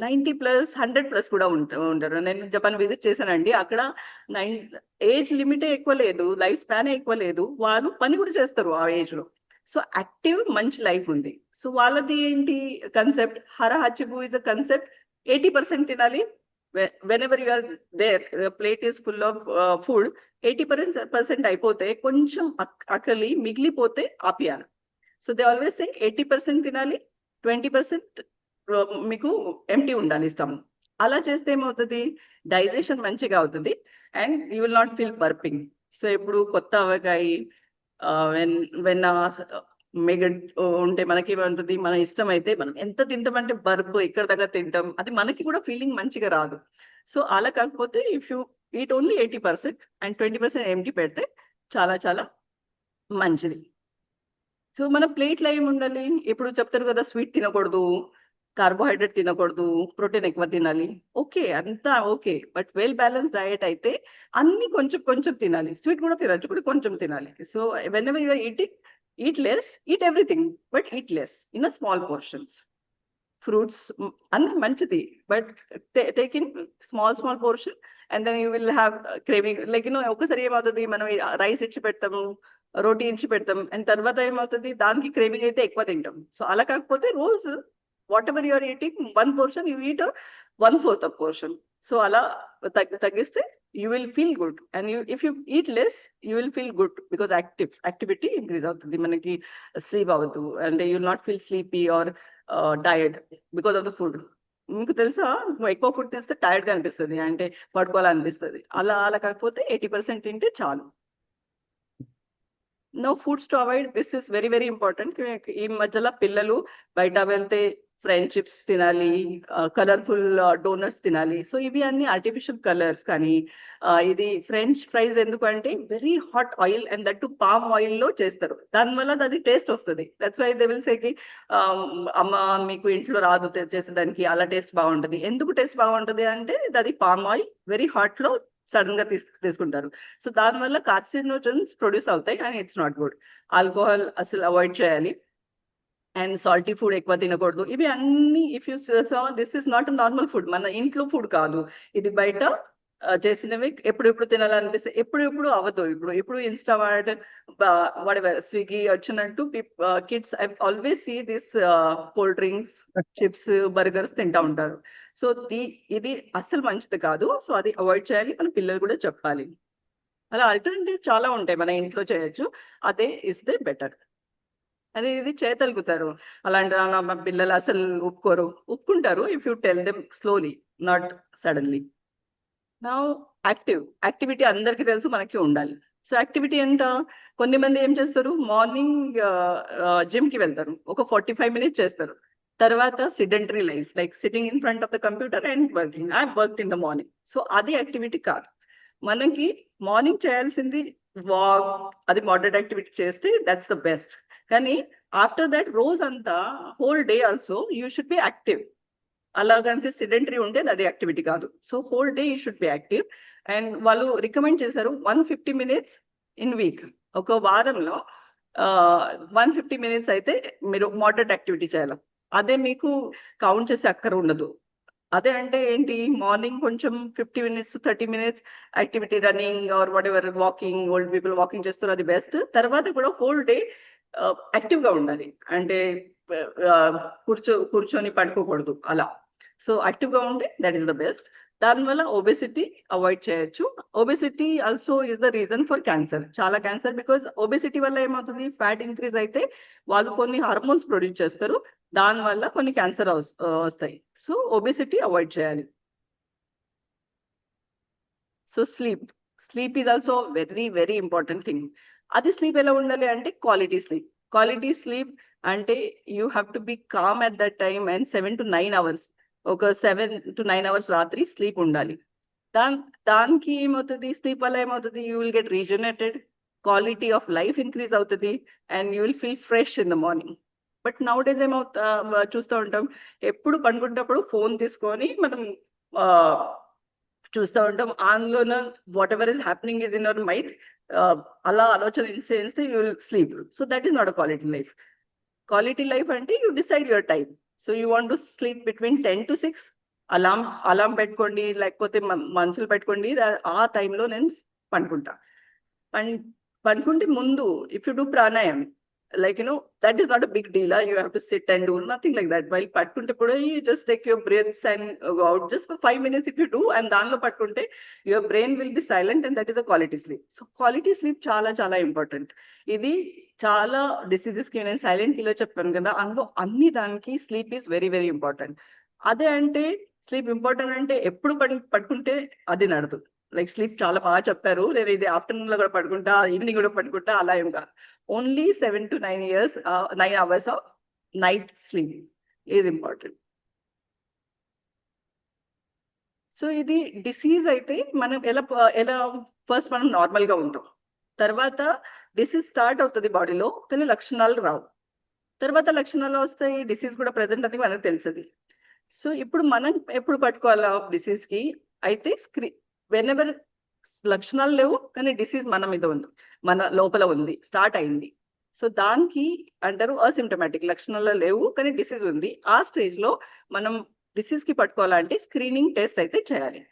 90+, 100+ కూడా ఉంటారు. నేను జపాన్ విజిట్ చేశానండి. అక్కడ ఏజ్ లిమిటే ఎక్కువ లేదు, లైఫ్ స్పాన్ ఎక్కువ లేదు, వాళ్ళు పని కూడా చేస్తారు ఆ ఏజ్ లో. సో యాక్టివ్ మంచి లైఫ్ ఉంది. సో వాళ్ళది ఏంటి concept, hara hachi bu is a concept. 80% తినాలి. Whenever you are there, plate is full of food, 80% అయిపోతే కొంచెం ఆకలి మిగిలిపోతే ఆపియాలి. సో దే ఆల్వేస్ సే 80% తినాలి, 20% మీకు ఎంటీ ఉండాలి ఇష్టం. అలా చేస్తే ఏమవుతుంది, డైజెషన్ మంచిగా అవుతుంది and you will not feel burping. So ఇప్పుడు కొత్త అవకాయ వెన్న మిగడ్ ఉంటే మనకి ఏమంటుంది, మన ఇష్టం అయితే మనం ఎంత తింటామంటే బర్బ్ ఇక్కడ దగ్గర తింటాం, అది మనకి కూడా ఫీలింగ్ మంచిగా రాదు. సో అలా కాకపోతే if you eat only 80% and 20% empty పెడితే చాలా చాలా మంచిది. సో మన ప్లేట్లో ఏమి ఉండాలి, ఇప్పుడు చెప్తారు కదా స్వీట్ తినకూడదు, కార్బోహైడ్రేట్ తినకూడదు, ప్రోటీన్ ఎక్కువ తినాలి. ఓకే, అంతా okay. But well balance diet అయితే అన్ని కొంచెం కొంచెం తినాలి. స్వీట్ కూడా తినచ్చు, కూడా కొంచెం తినాలి. So whenever you're eating, eat less, eat everything, but eat less in a small portions. Fruits and manchidi, but take in small portion, and then you will have craving. Like ఒకసారి ఏమవుతుంది, మనం rice ఇచ్చి పెడతాము, రోటీ ఇచ్చి పెడతాం, and తర్వాత ఏమవుతుంది దానికి క్రేవింగ్ అయితే ఎక్కువ తింటాం. సో అలా కాకపోతే రోజు whatever you're eating 1 portion, you eat 1/4 of portion. So అలా తగ్గిస్తే you will feel good, and if you eat less you will feel good because activity increase అవుతుంది, మనకి స్లీప్ అవ్వదు, and you will not feel sleepy or tired because of the food. మీకు తెలుసా ఎక్కువ food తిస్తే tired గా అనిపిస్తుంది, అంటే పడుకోవాలనిపిస్తుంది. అలా కాకపోతే 80% తింటే చాలు. No foods to avoid, this is very very important. ఈ మధ్యలో పిల్లలు బయట వెళ్తే ఫ్రెండ్షిప్స్ తినాలి, కలర్ఫుల్ డోనట్స్ తినాలి. సో ఇవి అన్ని ఆర్టిఫిషియల్ కలర్స్. కానీ ఇది ఫ్రెంచ్ ఫ్రైస్ ఎందుకంటే very hot oil and that to palm oil లో చేస్తారు. దానివల్ల అది టేస్ట్ వస్తుంది. దట్స్ వై దే విల్ సేకి అమ్మ మీకు ఇంట్లో రాదు చేసేదానికి, అలా టేస్ట్ బాగుంటది. ఎందుకు టేస్ట్ బాగుంటది అంటే అది పామ్ ఆయిల్ వెరీ హాట్ లో సడన్ గా తీసుకుంటారు. సో దానివల్ల కార్సినోజన్స్ ప్రొడ్యూస్ అవుతాయి and it's not good. Alcohol అసలు అవాయిడ్ చేయాలి అండ్ సాల్టీ ఫుడ్ ఎక్కువ తినకూడదు. ఇవి అన్ని if you this is not normal food, మన ఇంట్లో ఫుడ్ కాదు. ఇది బయట చేసినవి ఎప్పుడు తినాలనిపిస్తే ఎప్పుడు అవ్వదు. ఇప్పుడు ఇన్స్టామార్ట్ వాడెవర్ స్విగ్గీ వచ్చినట్టు kids I always see this cold drinks, chips, burgers తింటా ఉంటారు. సో ఇది అస్సలు మంచిది కాదు. సో అది అవాయిడ్ చేయాలి, మన పిల్లలు కూడా చెప్పాలి. అలా ఆల్టర్నేటివ్ చాలా ఉంటాయి, మన ఇంట్లో చేయొచ్చు. అదే ఇస్తే బెటర్. అది ఇది చేయగలుగుతారు. అలాంటి మా పిల్లలు అసలు ఒప్పుకుంటారు if you tell them slowly, not suddenly. నా యాక్టివిటీ అందరికీ తెలుసు మనకి ఉండాలి. సో యాక్టివిటీ ఎంత? కొన్ని మంది ఏం చేస్తారు, మార్నింగ్ జిమ్ కి వెళ్తారు, ఒక 45 minutes చేస్తారు. తర్వాత sedentary life like sitting in front of the computer and working. I work in the morning. So అది యాక్టివిటీ కాదు. మనకి మార్నింగ్ చేయాల్సింది వాక్, అది మోడరేట్ యాక్టివిటీ చేస్తే దట్స్ ద బెస్ట్. కానీ ఆఫ్టర్ దట్ రోజంతా whole day also you should be active. అలా కనుక సిడెంటరీ ఉంటే అది యాక్టివిటీ కాదు. So whole day you should be active. And వాళ్ళు రికమెండ్ చేశారు 150 minutes ఇన్ వీక్. ఒక వారంలో 150 minutes అయితే మీరు మోడరేట్ యాక్టివిటీ చేయాలి. అదే మీకు కౌంట్ చేసే అక్కర ఉండదు. అదే అంటే ఏంటి, మార్నింగ్ కొంచెం 50 minutes 30 minutes activity, running or what ever, walking, old people walking చేస్తారు, అది బెస్ట్. తర్వాత కూడా హోల్ డే యాక్టివ్ గా ఉండాలి. అంటే కూర్చొని పడుకోకూడదు అలా. సో యాక్టివ్ గా ఉంటే దట్ ఈస్ ద బెస్ట్. దానివల్ల ఒబెసిటీ అవాయిడ్ చేయొచ్చు. Obesity also is the reason for cancer. చాలా క్యాన్సర్, బికాస్ ఒబెసిటీ వల్ల ఏమవుతుంది, ఫ్యాట్ ఇంక్రీజ్ అయితే వాళ్ళు కొన్ని హార్మోన్స్ ప్రొడ్యూస్ చేస్తారు, దానివల్ల కొన్ని క్యాన్సర్ వస్తాయి. సో ఒబెసిటీ అవాయిడ్ చేయాలి. So sleep is also very very important thing. అది స్లీప్ ఎలా ఉండాలి అంటే క్వాలిటీ స్లీప్ అంటే you have to be calm at that time and 7 to 9 hours, ఒక 7 to 9 hours రాత్రి స్లీప్ ఉండాలి. దానికి ఏమవుతుంది, స్లీప్ వల్ల ఏమవుతుంది, you will get regenerated, quality of life increase అవుతుంది and you will feel fresh in the morning. But nowadays చూస్తూ ఉంటాం, ఎప్పుడు పడుకుంటప్పుడు ఫోన్ తీసుకొని మనం చూస్తూ ఉంటాం. అందులోన whatever is happening is in our mind. అలా ఆలోచన చేస్తే you will sleep. So that is not a quality life. Quality life అంటే you decide your time. So you want to sleep between 10 to 6. అలాం పెట్టుకోండి, లేకపోతే మనుషులు పెట్టుకోండి, ఆ టైంలో నేను పడుకుంటా. అండ్ పడుకుంటే ముందు ఇఫ్ యూ డూ ప్రాణాయామం, like that is not a big deal. You have to sit and do nothing like that. While pattunte pude you just take your breaths and go out just for 5 minutes if you do, and danlo pattunte your brain will be silent, and that is a quality sleep. So quality sleep చాలా important. ఇది చాలా diseases కి నేను silent kilo చెప్పాను కదా, అందులో అన్ని దానికి sleep is very very important. అదే అంటే స్లీప్ ఇంపార్టెంట్ అంటే ఎప్పుడు పడుకుంటే అది నడదు. లైక్ స్లీప్ చాలా బాగా చెప్పారు, నేను ఇది ఆఫ్టర్నూన్ లో కూడా పడుకుంటా, ఈవినింగ్ కూడా పడుకుంటా, అలా ఏం కాదు. Only 7 to 9 hours of night sleep is important. So ఇది డిసీజ్ అయితే మనం ఎలా ఫస్ట్ మనం నార్మల్ గా ఉంటాం, తర్వాత డిసీజ్ స్టార్ట్ అవుతుంది బాడీలో, కానీ లక్షణాలు రావు. తర్వాత లక్షణాలు వస్తాయి, డిసీజ్ కూడా ప్రెసెంట్ అని మనకు తెలుస్తుంది. సో ఇప్పుడు మనం ఎప్పుడు పట్టుకోవాలా డిసీజ్ కి అయితే, వెనెవర్ లక్షణాలు లేవు కానీ డిసీజ్ మన మీద ఉంది, మన లోపల ఉంది, స్టార్ట్ అయింది. సో దానికి అంటారు అసిమ్టమాటిక్, లక్షణాలు లేవు కానీ డిసీజ్ ఉంది. ఆ స్టేజ్ లో మనం డిసీజ్ కి పట్టుకోవాలంటే స్క్రీనింగ్ టెస్ట్ అయితే చేయాలి.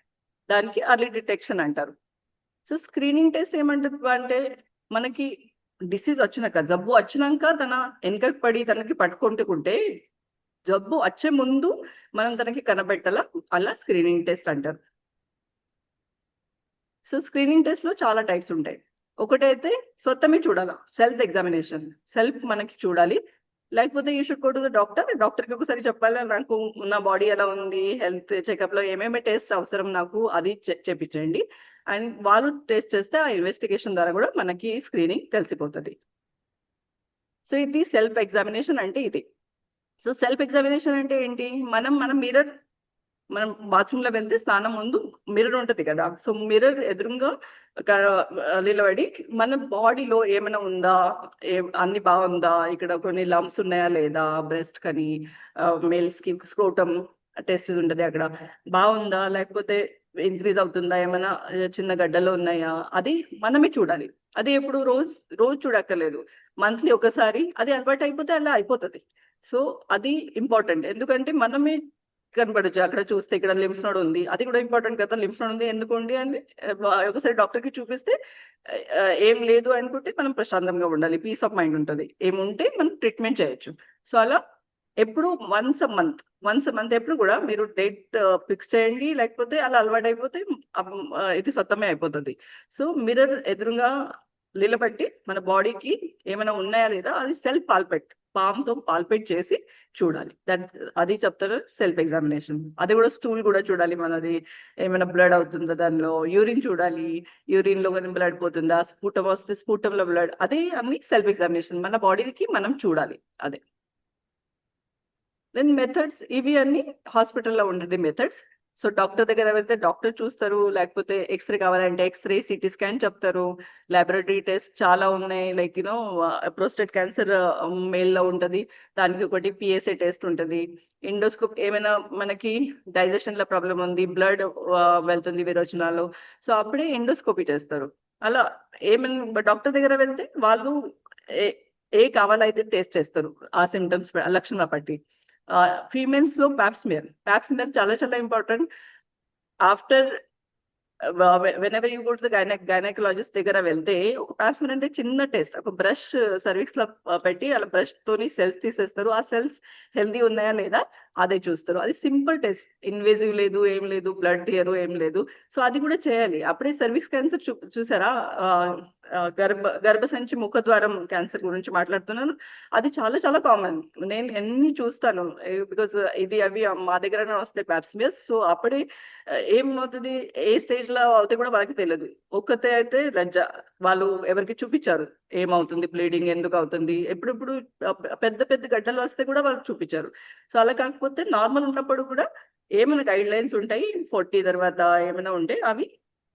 దానికి అర్లీ డిటెక్షన్ అంటారు. సో స్క్రీనింగ్ టెస్ట్ ఏమంటుంది అంటే, మనకి డిసీజ్ వచ్చినాక, జబ్బు వచ్చినాక తన వెనకకు పడి తనకి పట్టుకుంటుకుంటే, జబ్బు వచ్చే ముందు మనం తనకి కనబెట్టాల, అలా స్క్రీనింగ్ టెస్ట్ అంటారు. సో స్క్రీనింగ్ టెస్ట్ లో చాలా టైప్స్ ఉంటాయి. ఒకటైతే స్వతమే చూడాలి, సెల్ఫ్ ఎగ్జామినేషన్, సెల్ఫ్ మనకి చూడాలి. లేకపోతే you should go to the డాక్టర్కి ఒకసారి చెప్పాలి, నాకు నా బాడీ ఎలా ఉంది, హెల్త్ చెకప్ లో ఏమేమి టెస్ట్ అవసరం నాకు, అది చేపించండి. అండ్ వాళ్ళు టెస్ట్ చేస్తే ఆ ఇన్వెస్టిగేషన్ ద్వారా కూడా మనకి స్క్రీనింగ్ తెలిసిపోతుంది. సో ఇది సెల్ఫ్ ఎగ్జామినేషన్ అంటే ఇది. సో సెల్ఫ్ ఎగ్జామినేషన్ అంటే ఏంటి, మనం మిర్రర్, మనం బాత్రూమ్ లో వెళ్తే స్నానం ముందు మిర్రర్ ఉంటది కదా, సో మిర్రర్ ఎదురుగా నిలబడి మన బాడీలో ఏమైనా ఉందా, అన్ని బాగుందా, ఇక్కడ కొన్ని లంప్స్ ఉన్నాయా లేదా, బ్రెస్ట్ కని మేల్స్ కి స్క్రోటమ్ టెస్ట్ ఉంటది, అక్కడ బాగుందా లేకపోతే ఇంక్రీజ్ అవుతుందా, ఏమైనా చిన్న గడ్డలు ఉన్నాయా, అది మనమే చూడాలి. అది ఎప్పుడు రోజు చూడక్కర్లేదు, మంత్లీ ఒకసారి. అది అలవాటు అయిపోతే అలా అయిపోతుంది. సో అది ఇంపార్టెంట్, ఎందుకంటే మనమే కనపడచ్చు అక్కడ చూస్తే, ఇక్కడ లింఫ్ నోడ్ ఉంది, అది కూడా ఇంపార్టెంట్ కదా, లింఫ్ నోడ్ ఉంది ఎందుకు ఉంది అని ఒకసారి డాక్టర్ కి చూపిస్తే ఏం లేదు అనుకుంటే మనం ప్రశాంతంగా ఉండాలి, పీస్ ఆఫ్ మైండ్ ఉంటుంది. ఏముంటే మనం ట్రీట్మెంట్ చేయొచ్చు. సో అలా ఎప్పుడు వన్స్ అ మంత్ ఎప్పుడు కూడా మీరు డేట్ ఫిక్స్ చేయండి, లేకపోతే అలా అలవాటు అయిపోతే ఇది స్వతమే అయిపోతుంది. సో మిర్రర్ ఎదురుగా నిలబెట్టి మన బాడీకి ఏమైనా ఉన్నాయా లేదా అది సెల్ఫ్ పామ్తో పాల్పేట్ చేసి చూడాలి. అది చెప్తారు సెల్ఫ్ ఎగ్జామినేషన్. అది కూడా స్టూల్ కూడా చూడాలి మనది, ఏమైనా బ్లడ్ అవుతుందా దానిలో, యూరిన్ చూడాలి, యూరిన్ లో కానీ బ్లడ్ పోతుందా, స్ఫూటం వస్తే స్ఫూటంలో బ్లడ్, అదే అన్ని సెల్ఫ్ ఎగ్జామినేషన్, మన బాడీకి మనం చూడాలి అదే. దెన్ మెథడ్స్ ఇవి అన్ని హాస్పిటల్లో ఉండేది మెథడ్స్. సో డాక్టర్ దగ్గర వెళ్తే డాక్టర్ చూస్తారు, లేకపోతే ఎక్స్రే కావాలంటే ఎక్స్రే, సిటీ స్కాన్ చెప్తారు. లాబొరేటరీ టెస్ట్ చాలా ఉన్నాయి, లైక్ యూనో ప్రోస్టేట్ క్యాన్సర్ మేల్లో ఉంటుంది, దానికి ఒకటి పిఎస్ఏ టెస్ట్ ఉంటుంది. ఎండోస్కోప్ ఏమైనా మనకి డైజెషన్ లో ప్రాబ్లం ఉంది, బ్లడ్ వెళ్తుంది విరోచనాలు, సో అప్పుడే ఎండోస్కోపీ చేస్తారు. అలా ఏమైనా డాక్టర్ దగ్గర వెళ్తే వాళ్ళు ఏ కావాలైతే టెస్ట్ చేస్తారు ఆ సిమ్టమ్స్ లక్షణాల బట్టి. ఫీమేల్స్ లో ప్యాప్స్మియర్ చాలా చాలా important. After whenever you go to gynaecologist దగ్గర వెళ్తే ఒక ప్యాప్స్మియర్ అంటే చిన్న టెస్ట్, ఒక బ్రష్ సర్వీక్స్ లో పెట్టి అలా బ్రష్ తోని సెల్స్ తీసేస్తారు, ఆ సెల్స్ హెల్దీ ఉన్నాయా లేదా అదే చూస్తారు. అది సింపుల్ టెస్ట్, ఇన్వేజివ్ లేదు, ఏం లేదు, బ్లడ్ తీయరు, ఏం లేదు. సో అది కూడా చేయాలి. అప్పుడే సర్వీక్స్ క్యాన్సర్ చూసారా, గర్భసంచి ముఖద్వారం క్యాన్సర్ గురించి మాట్లాడుతున్నాను. అది చాలా చాలా కామన్, నేను ఎన్ని చూస్తాను, బికాజ్ ఇది అవి మా దగ్గరనే వస్తాయి ప్యాప్స్మియర్స్. సో అప్పుడే ఏమవుతుంది, ఏ స్టేజ్ లో అవుతాయి కూడా వాళ్ళకి తెలియదు. ఒక్కతే అయితే లజ్జ, వాళ్ళు ఎవరికి చూపించారు ఏమవుతుంది, బ్లీడింగ్ ఎందుకు అవుతుంది, ఎప్పుడెప్పుడు పెద్ద పెద్ద గడ్డలు వస్తే కూడా వాళ్ళకి చూపించారు. సో అలా కాకపోతే నార్మల్ ఉన్నప్పుడు కూడా ఏమైనా గైడ్ లైన్స్ ఉంటాయి, 40 తర్వాత ఏమైనా ఉంటే అవి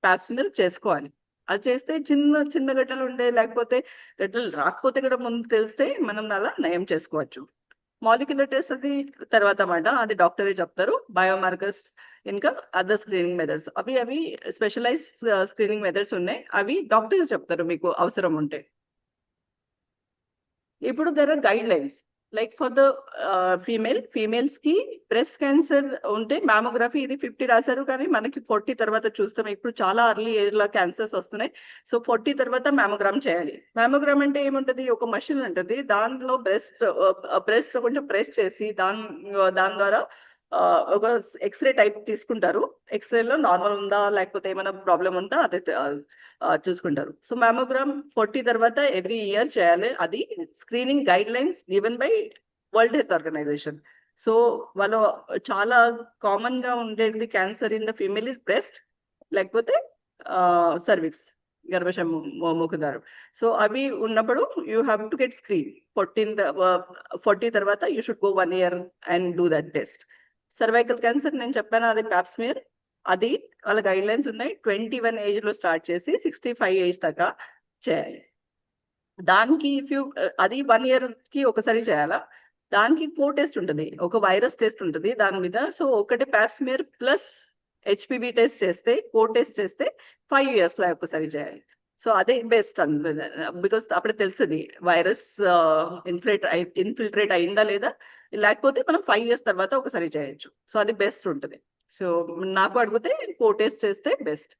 ప్యాప్స్మియర్ చేసుకోవాలి. అది చేస్తే చిన్న చిన్న గడ్డలు ఉండే, లేకపోతే గడ్డలు రాకపోతే కూడా ముందు తెలిస్తే మనం అలా నయం చేసుకోవచ్చు. మాలిక్యులర్ టెస్ట్ అది తర్వాత మాట, అది డాక్టరే చెప్తారు. బయోమార్కర్స్ ఇంకా అదర్ స్క్రీనింగ్ మెథడ్స్, అవి స్పెషలైజ్ స్క్రీనింగ్ మెథడ్స్ ఉన్నాయి, అవి డాక్టర్స్ చెప్తారు మీకు అవసరం ఉంటే. ఇప్పుడు there are guide lines like for the females కి బ్రెస్ట్ క్యాన్సర్ ఉంటే మ్యామోగ్రఫీ ఇది 50 రాశారు, కానీ మనకి 40 తర్వాత చూస్తాం. ఇప్పుడు చాలా అర్లీ ఏజ్ లో క్యాన్సర్స్ వస్తున్నాయి. సో 40 తర్వాత మ్యామోగ్రామ్ చేయాలి. మ్యామోగ్రామ్ అంటే ఏముంటది, ఒక మషిన్ ఉంటుంది, దానిలో బ్రెస్ట్ లో కొంచెం ప్రెస్ చేసి దాని ద్వారా ఒక ఎక్స్రే టైప్ తీసుకుంటారు. ఎక్స్రేలో నార్మల్ ఉందా లేకపోతే ఏమైనా ప్రాబ్లం ఉందా అదే చూసుకుంటారు. సో మ్యామోగ్రామ్ 40 తర్వాత ఎవ్రీ ఇయర్ చేయాలి. అది screening guide lines given by World Health Organization. So వాళ్ళు చాలా కామన్ గా ఉండేది cancer in the female is breast, లేకపోతే సర్విక్స్, గర్భశయ ముఖద్వారం. సో అవి ఉన్నప్పుడు you have to get screen. 40 తర్వాత you should go 1 year and do that test. Cervical cancer నేను చెప్పాను, అది ప్యాప్స్మియర్, అది వాళ్ళ గైడ్ లైన్స్ ఉన్నాయి. 21 ఏజ్ లో స్టార్ట్ చేసి 65 ఏజ్ దాకా చేయాలి. దానికి అది 1 year కి ఒకసారి చేయాలా. దానికి టెస్ట్ ఉంటుంది, ఒక వైరస్ టెస్ట్ ఉంటుంది దాని మీద. సో ఒకటి ప్యాప్స్మియర్ ప్లస్ హెచ్పివి టెస్ట్ చేస్తే, టెస్ట్ చేస్తే 5 years లో ఒకసారి చేయాలి. సో అదే బెస్ట్ బికాస్ అప్పుడే తెలుస్తుంది వైరస్ ఇన్ఫిల్ట్రేట్ అయిందా లేదా, లేకపోతే మనం 5 years తర్వాత ఒకసారి చేయొచ్చు. సో అది బెస్ట్ ఉంటుంది. సో నాకు అడిగితే టెస్ట్ చేస్తే బెస్ట్.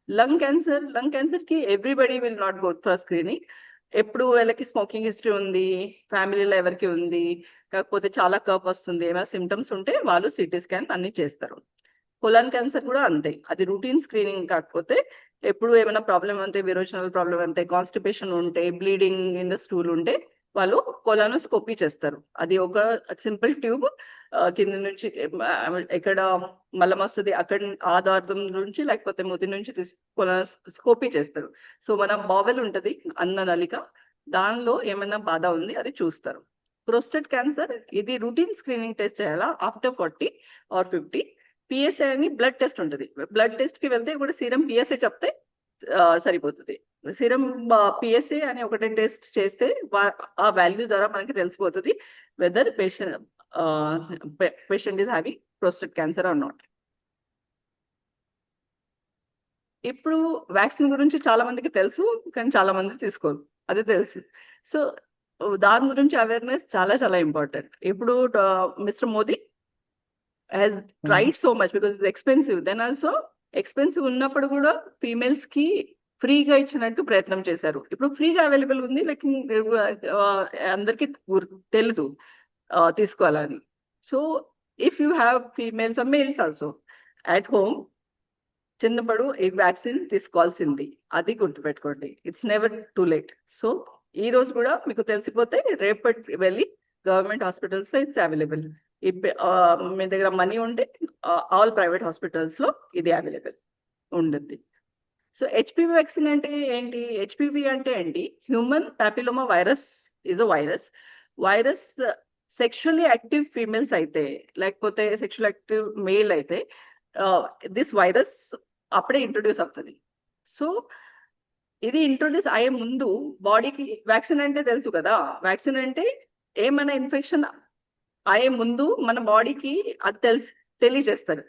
లంగ్ క్యాన్సర్ కి everybody will not go for screening. ఎప్పుడు వీళ్ళకి స్మోకింగ్ హిస్టరీ ఉంది, ఫ్యామిలీలో ఎవరికి ఉంది, కాకపోతే చాలా కఫ్ వస్తుంది, ఏమైనా సిమ్టమ్స్ ఉంటే వాళ్ళు సిటీ స్కాన్ అన్ని చేస్తారు. కొలాన్ క్యాన్సర్ కూడా అంతే, అది రూటీన్ స్క్రీనింగ్. కాకపోతే ఎప్పుడు ఏమైనా ప్రాబ్లం ఉంటే, విరోచనల్ ప్రాబ్లం ఉంటే, కాన్స్టిపేషన్ ఉంటే, బ్లీడింగ్ ఇన్ ద స్టూల్ ఉంటే వాళ్ళు కొలానోస్కోపీ చేస్తారు. అది ఒక సింపుల్ ట్యూబ్ కింద నుంచి ఎక్కడ మలం వస్తుంది అక్కడ ఆ దార్థం నుంచి లేకపోతే ముది నుంచి కొలానోస్కోపీ చేస్తారు. సో మన బావెల్ ఉంటది, అన్న నలిక, దానిలో ఏమైనా బాధ ఉంది అది చూస్తారు. ప్రోస్టేట్ క్యాన్సర్ ఇది రొటీన్ స్క్రీనింగ్ టెస్ట్ చేయాలా ఆఫ్టర్ 40 ఆర్ 50. పిఎస్ఏ అని బ్లడ్ టెస్ట్ ఉంటుంది. బ్లడ్ టెస్ట్ కి వెళ్తే కూడా సీరం పిఎస్ఏ చెప్తే సరిపోతుంది. సీరం పిఎస్ఏ అని ఒకటి టెస్ట్ చేస్తే ఆ వాల్యూ ద్వారా మనకి తెలిసిపోతుంది whether patient is having prostate cancer or not. ఇప్పుడు వ్యాక్సిన్ గురించి చాలా మందికి తెలుసు, కానీ చాలా మంది తీసుకోరు, అది తెలుసు. సో దాని గురించి అవేర్నెస్ చాలా చాలా ఇంపార్టెంట్. ఇప్పుడు Mister Modi has tried so much because it's expensive. Then also expensive ఉన్నప్పుడు కూడా ఫీమేల్స్ కి ఫ్రీగా ఇచ్చినట్టు ప్రయత్నం చేశారు. ఇప్పుడు ఫ్రీగా అవైలబుల్ ఉంది, లైక్ అందరికి తెలీదు తీసుకోవాలని. So if you have females or males also at home, చిన్నప్పుడు ఈ వ్యాక్సిన్ తీసుకోవాల్సింది, అది గుర్తుపెట్టుకోండి. It's never too late. So ఈ రోజు కూడా మీకు తెలిసిపోతే రేపటి వెళ్ళి గవర్నమెంట్ హాస్పిటల్స్ లో ఇట్స్ అవైలబుల్. మీ దగ్గర మనీ ఉంటే ఆల్ ప్రైవేట్ హాస్పిటల్స్ లో ఇది అవైలబుల్ ఉంటుంది. సో హెచ్పివి వ్యాక్సిన్ అంటే ఏంటి? హెచ్పివి అంటే ఏంటి? Human papilloma virus is a virus. Virus sexually active females అయితే, లేకపోతే సెక్షువల్ యాక్టివ్ మేల్ అయితే దిస్ వైరస్ అప్పుడే ఇంట్రొడ్యూస్ అవుతుంది. సో ఇది ఇంట్రొడ్యూస్ అయ్యే ముందు బాడీకి వ్యాక్సిన్ అంటే తెలుసు కదా, వ్యాక్సిన్ అంటే ఏమైనా ఇన్ఫెక్షన్ అయ్యే ముందు మన బాడీకి అది తెలియజేస్తారు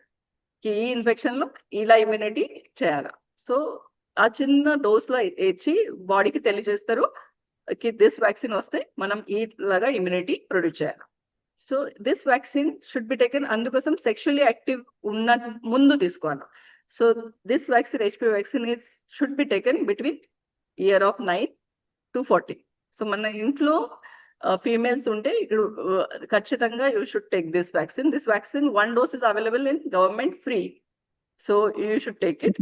ఈ ఇన్ఫెక్షన్ లో ఇలా ఇమ్యూనిటీ చేయాలి. సో ఆ చిన్న డోస్ లో ఇచ్చి బాడీకి తెలియజేస్తారు కి దిస్ వ్యాక్సిన్ వస్తే మనం ఈలాగా ఇమ్యూనిటీ ప్రొడ్యూస్ చేయాలి. So this vaccine should be taken, అందుకోసం సెక్షువల్లీ యాక్టివ్ ఉన్న ముందు తీసుకోవాలి. So this vaccine HPV vaccine should be taken between year of 9 to 40. So మన ఇంట్లో ఫీమేల్స్ ఉంటే ఇక్కడ ఖచ్చితంగా you should take this vaccine. This vaccine 1 dose is available in government free. So you should take it.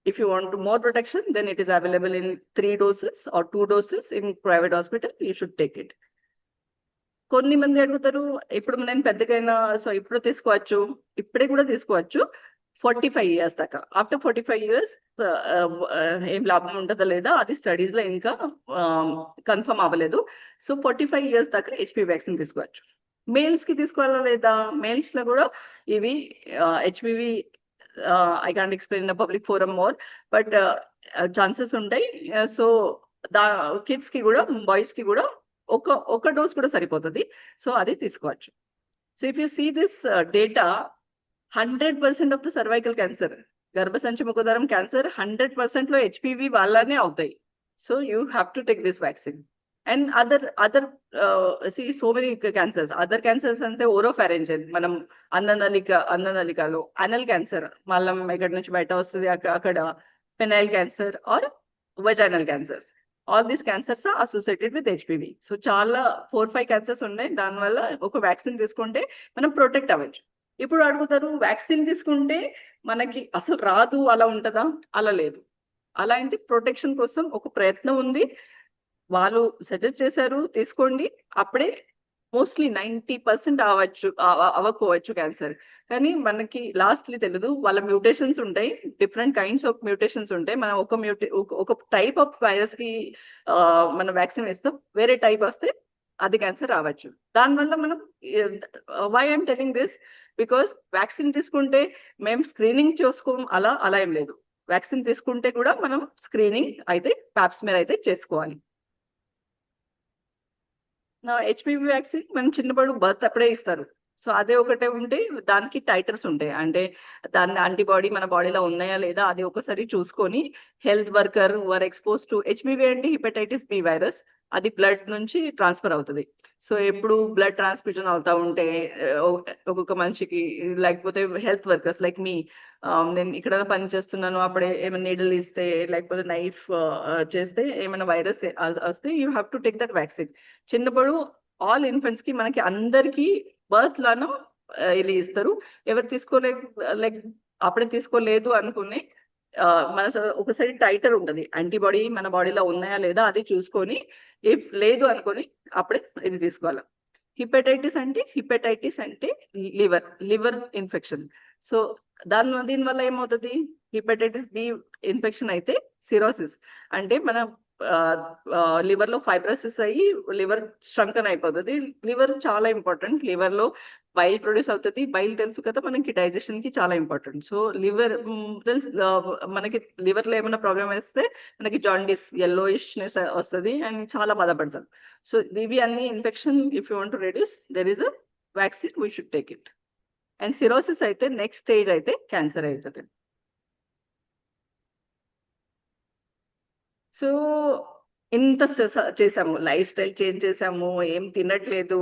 If you want more protection, then it is available in 3 doses or 2 doses in private hospital. You should take it. కొన్ని మంది అడుగుతారు, ఇప్పుడు నేను పెద్దగైనా so ఇప్పుడు తీసుకోవచ్చు, ఇప్పుడే కూడా తీసుకోవచ్చు 45 years దాకా. ఆఫ్టర్ 45 years ఏం లాభం ఉంటుందా లేదా అది స్టడీస్ లో ఇంకా కన్ఫర్మ్ అవ్వలేదు. సో 45 years దాకా హెచ్పివి వ్యాక్సిన్ తీసుకోవచ్చు. మేల్స్ కి తీసుకోవాలా లేదా? మేల్స్ లో కూడా ఇవి HPV I can't explain in the public forum more, but chances ఉంటాయి. సో కిడ్స్ కి కూడా బాయ్స్ కి కూడా ఒక డోస్ కూడా సరిపోతుంది. సో అది తీసుకోవచ్చు. So if you see this data, 100% of the cervical cancer, గర్భసంచి ముఖద్వారం క్యాన్సర్ 100% లో హెచ్పివి వాళ్ళనే అవుతాయి. So you have to take this vaccine. And other so many cancers, other cancers అంటే ఓరోఫారెంజియల్, మనం అన్ననలికలో అనల్ క్యాన్సర్, మళ్ళం ఎక్కడి నుంచి బయట వస్తుంది అక్కడ penile cancer or vaginal cancers, all these cancers are associated with HPV. So చాలా 4-5 క్యాన్సర్స్ ఉన్నాయి. దానివల్ల ఒక వ్యాక్సిన్ తీసుకుంటే మనం ప్రొటెక్ట్ అవ్వచ్చు. ఇప్పుడు అడుగుతారు, వ్యాక్సిన్ తీసుకుంటే మనకి అసలు రాదు అలా ఉంటుందా? అలా లేదు. అలా అయితే ప్రొటెక్షన్ కోసం ఒక ప్రయత్నం ఉంది, వాళ్ళు సజెస్ట్ చేశారు తీసుకోండి. అప్పుడే మోస్ట్లీ 90% అవ్వకపోవచ్చు క్యాన్సర్, కానీ మనకి లాస్ట్లీ తెలియదు. వాళ్ళ మ్యూటేషన్స్ ఉంటాయి, డిఫరెంట్ కైండ్స్ ఆఫ్ మ్యూటేషన్స్ ఉంటాయి. మనం ఒక టైప్ ఆఫ్ వైరస్ కి మనం వ్యాక్సిన్ వేస్తాం, వేరే టైప్ వస్తే అది క్యాన్సర్ రావచ్చు. దానివల్ల మనం why I'm telling this, because vaccine తీసుకుంటే మేము స్క్రీనింగ్ చేసుకోం అలా ఏం లేదు. వ్యాక్సిన్ తీసుకుంటే కూడా మనం స్క్రీనింగ్ అయితే ప్యాప్స్మియర్ అయితే చేసుకోవాలి. నా హెచ్పివి వ్యాక్సిన్ మనం చిన్నప్పుడు బర్త్ అప్పుడే ఇస్తారు. సో అదే ఒకటే ఉంటే దానికి టైటర్స్ ఉంటాయి, అంటే దాని యాంటీబాడీ మన బాడీలో ఉన్నాయా లేదా అది ఒకసారి చూసుకొని health worker were expose to HPV అంటే హెపటైటిస్ బి వైరస్, అది బ్లడ్ నుంచి ట్రాన్స్ఫర్ అవుతుంది. సో ఎప్పుడు బ్లడ్ ట్రాన్స్ఫ్యూజన్ అవుతా ఉంటే ఒక్కొక్క మనిషికి, లేకపోతే హెల్త్ వర్కర్స్ లైక్ మీ, నేను ఇక్కడ పని చేస్తున్నాను అప్పుడే ఏమైనా నీడిల్ ఇస్తే లేకపోతే నైఫ్ చేస్తే ఏమైనా వైరస్ వస్తే you have to take that vaccine. చిన్నప్పుడు ఆల్ ఇన్ఫెంట్స్ కి మనకి అందరికి బర్త్ లాను ఇది ఇస్తారు. ఎవరు లైక్ అప్పుడే తీసుకోలేదు అనుకుని మన ఒకసారి టైటర్ ఉంటుంది, యాంటీబాడీ మన బాడీలో ఉన్నాయా లేదా అది చూసుకొని, ఇఫ్ లేదు అనుకొని అప్పుడే ఇది తీసుకోవాలి. హిపెటైటిస్ అంటే లివర్ ఇన్ఫెక్షన్. సో దీనివల్ల ఏమవుతుంది, హిపెటైటిస్ బి ఇన్ఫెక్షన్ అయితే సిరోసిస్, అంటే మన లివర్ లో ఫైబ్రోసిస్ అయ్యి లివర్ స్ట్రంకన్ అయిపోతుంది. లివర్ చాలా ఇంపార్టెంట్. లివర్ లో బైల్ ప్రొడ్యూస్ అవుతుంది. బైల్ తెలుసు కదా మనకి డైజెషన్ కి చాలా ఇంపార్టెంట్. సో లివర్ మనకి లివర్ లో ఏమైనా ప్రాబ్లం వస్తే మనకి జాండీస్ yellowishness వస్తుంది అండ్ చాలా బాధపడతాం. సో ఇవి అన్ని infection if you want to reduce there is a vaccine we should take it. And cirrhosis అయితే నెక్స్ట్ స్టేజ్ అయితే క్యాన్సర్ అవుతుంది. సో ఇంత చేసాము, లైఫ్ స్టైల్ చేంజ్ చేసాము, ఏం తినట్లేదు,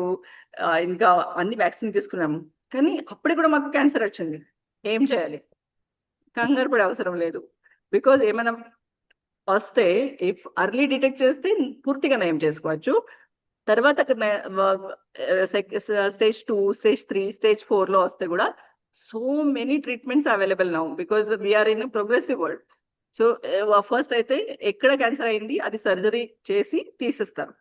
ఇంకా అన్ని వ్యాక్సిన్ తీసుకున్నాము, కానీ అప్పుడే కూడా మాకు క్యాన్సర్ వచ్చింది. ఏం చేయాలి? కంగారు పడే అవసరం లేదు. బికాజ్ ఏమైనా వస్తే ఇఫ్ అర్లీ డిటెక్ట్ చేస్తే పూర్తిగా నయం చేసుకోవచ్చు. తర్వాత స్టేజ్ 2, స్టేజ్ 3, స్టేజ్ 4 లో వస్తే కూడా so many treatments available now because we are in progressive world. So first అయితే ఎక్కడ క్యాన్సర్ అయింది అది సర్జరీ చేసి తీసేస్తారు.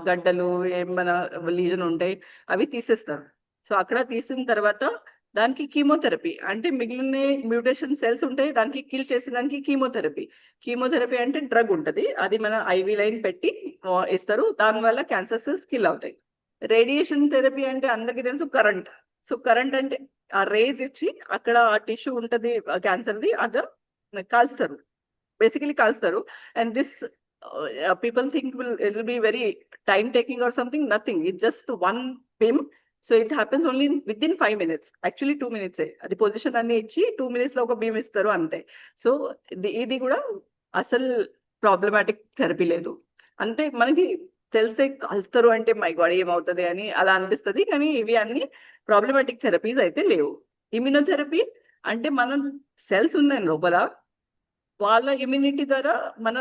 గడ్డలు ఏమైనా లీజన్ ఉంటాయి అవి తీసేస్తారు. సో అక్కడ తీసిన తర్వాత దానికి కీమోథెరపీ, అంటే మిగిలిన మ్యూటేషన్ సెల్స్ ఉంటాయి దానికి కిల్ చేసేదానికి కీమోథెరపీ అంటే డ్రగ్ ఉంటుంది, అది మన ఐవి లైన్ పెట్టి ఇస్తారు, దానివల్ల క్యాన్సర్ సెల్స్ కిల్ అవుతాయి. రేడియేషన్ థెరపీ అంటే అందరికీ తెలుసు కరెంట్. సో కరెంట్ అంటే ఆ రేజ్ ఇచ్చి అక్కడ టిష్యూ ఉంటుంది క్యాన్సర్ది, అది కాల్స్తారు, బేసికలీ కాల్స్తారు. And this people think it will be very time taking or something. Nothing, it's just one beam. So it happens only within 5 minutes, actually 2 minutes. అది పొజిషన్ అన్ని ఇచ్చి 2 minutes లో ఒక బీమ్ ఇస్తారు అంతే. సో ఇది కూడా అసలు ప్రాబ్లమాటిక్ థెరపీ లేదు. అంటే మనకి తెలిస్తే కలుస్తారు అంటే మై గాడ్ ఏమవుతుంది అని అలా అనిపిస్తుంది, కానీ ఇవి అన్ని ప్రాబ్లమాటిక్ థెరపీస్ అయితే లేవు. ఇమ్యూనోథెరపీ అంటే మనం సెల్స్ ఉన్నాయి లోపల, వాళ్ళ ఇమ్యూనిటీ ద్వారా మన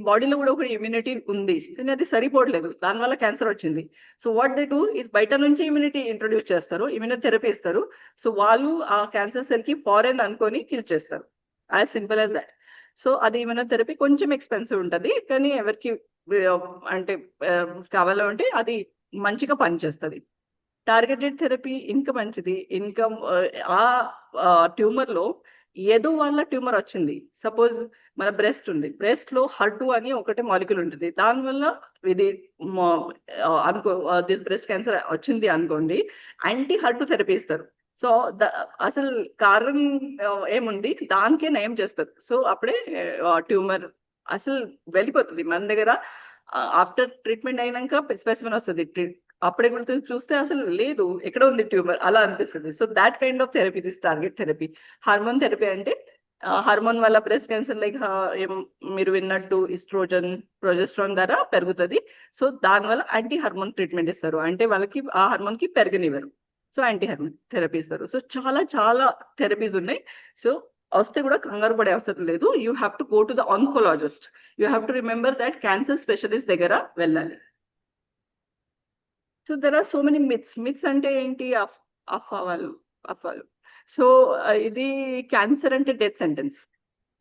బాడీలో కూడా ఒక ఇమ్యూనిటీ ఉంది, కానీ అది సరిపోవట్లేదు, దానివల్ల క్యాన్సర్ వచ్చింది. So what they do is బయట నుంచి ఇమ్యూనిటీ ఇంట్రొడ్యూస్ చేస్తారు, ఇమ్యూనోథెరపీ ఇస్తారు. సో వాళ్ళు ఆ క్యాన్సర్ సెల్ కి ఫారెన్ అనుకొని కిల్ చేస్తారు, as simple as that. So అది ఇమ్యూనోథెరపీ కొంచెం ఎక్స్పెన్సివ్ ఉంటుంది, కానీ ఎవరికి అంటే కావాలంటే అది మంచిగా పనిచేస్తుంది. టార్గెటెడ్ థెరపీ ఇంకా మంచిది. ఇంకా ఆ ట్యూమర్ లో ఏదో వాళ్ళ ట్యూమర్ వచ్చింది, సపోజ్ మన బ్రెస్ట్ ఉంది, బ్రెస్ట్ లో HER2 అని ఒకటి మాలిక్యూల్ ఉంటుంది, దానివల్ల ఇది అనుకో బ్రెస్ట్ క్యాన్సర్ వచ్చింది అనుకోండి, యాంటీ HER2 థెరపీ ఇస్తారు. సో అసలు కారణం ఏముంది దానికే నయం చేస్తారు. సో అప్పుడే ట్యూమర్ అసలు వెళ్ళిపోతుంది మన దగ్గర. ఆఫ్టర్ ట్రీట్మెంట్ అయినాక స్పెసిమెన్ వస్తుంది, అప్పుడే కూడా చూస్తే అసలు లేదు ఎక్కడ ఉంది ట్యూమర్ అలా అనిపిస్తుంది. So that kind of therapy this target therapy. Hormone therapy అంటే హార్మోన్ వల్ల బ్రెస్ట్ క్యాన్సర్ లైక్ మీరు విన్నట్టు ఈస్ట్రోజన్, ప్రొజెస్ట్రాన్ ద్వారా పెరుగుతుంది. సో దానివల్ల యాంటీ హార్మోన్ ట్రీట్మెంట్ ఇస్తారు, అంటే వాళ్ళకి ఆ హార్మోన్ కి పెరగనివ్వరు. సో యాంటీ హార్మోన్ థెరపీ ఇస్తారు. సో చాలా చాలా థెరపీస్ ఉన్నాయి. సో వస్తే కూడా కంగారు పడే అవసరం లేదు. You have to go to the oncologist. You have to remember that cancer specialist దగ్గర వెళ్ళాలి. So there are so many myths అంటే ఏంటి? అఫవాలు. సో ఇది క్యాన్సర్ అంటే డెత్ సెంటెన్స్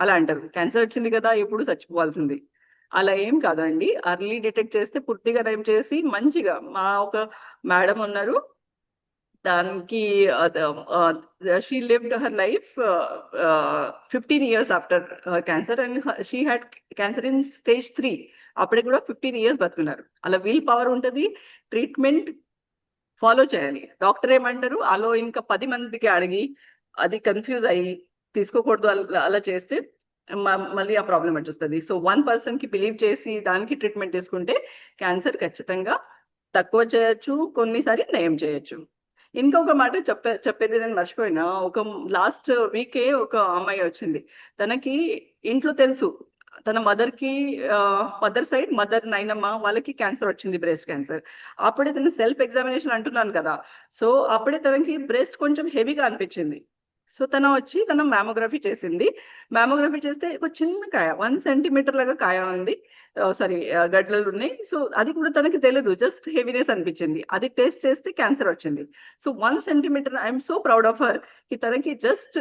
అలా అంటారు, క్యాన్సర్ వచ్చింది కదా ఎప్పుడు చచ్చిపోవాల్సింది, అలా ఏం కాదండి. అర్లీ డిటెక్ట్ చేస్తే పూర్తిగా నయం చేసి మంచిగా. మా ఒక మేడం ఉన్నారు, దానికి she lived her life 15 years after cancer, and she had cancer in stage 3. అప్పుడే కూడా 15 years బతుకున్నారు. అలా వీల్ పవర్ ఉంటుంది, ట్రీట్మెంట్ ఫాలో చేయాలి. డాక్టర్ ఏమంటారు అలో ఇంకా 10 మందికి అడిగి అది కన్ఫ్యూజ్ అయ్యి తీసుకోకూడదు అలా చేస్తే మళ్ళీ ఆ ప్రాబ్లం వచ్చేస్తుంది. సో 1 person కి బిలీవ్ చేసి దానికి ట్రీట్మెంట్ తీసుకుంటే క్యాన్సర్ ఖచ్చితంగా తక్కువ చేయొచ్చు, కొన్నిసారి నయం చేయొచ్చు. ఇంకొక మాట చెప్పేది నేను మర్చిపోయినా, ఒక లాస్ట్ వీకే ఒక అమ్మాయి వచ్చింది, తనకి ఇంట్లో తెలుసు తన మదర్ సైడ్ మదర్ నైనమ్మ వాళ్ళకి క్యాన్సర్ వచ్చింది, బ్రెస్ట్ క్యాన్సర్. అప్పుడే తన సెల్ఫ్ ఎగ్జామినేషన్ అంటున్నాను కదా, సో అప్పుడే తనకి బ్రెస్ట్ కొంచెం హెవీగా అనిపించింది. సో తన వచ్చి తన మ్యామోగ్రఫీ చేసింది. మ్యామోగ్రఫీ చేస్తే ఒక చిన్న కాయ 1 centimeter లాగా కాయ ఉంది, సారీ గడ్డలు ఉన్నాయి. సో అది కూడా తనకి తెలియదు, జస్ట్ హెవీనెస్ అనిపించింది. అది టెస్ట్ చేస్తే క్యాన్సర్ వచ్చింది. So 1 centimeter, I'm so proud of her కి తనకి జస్ట్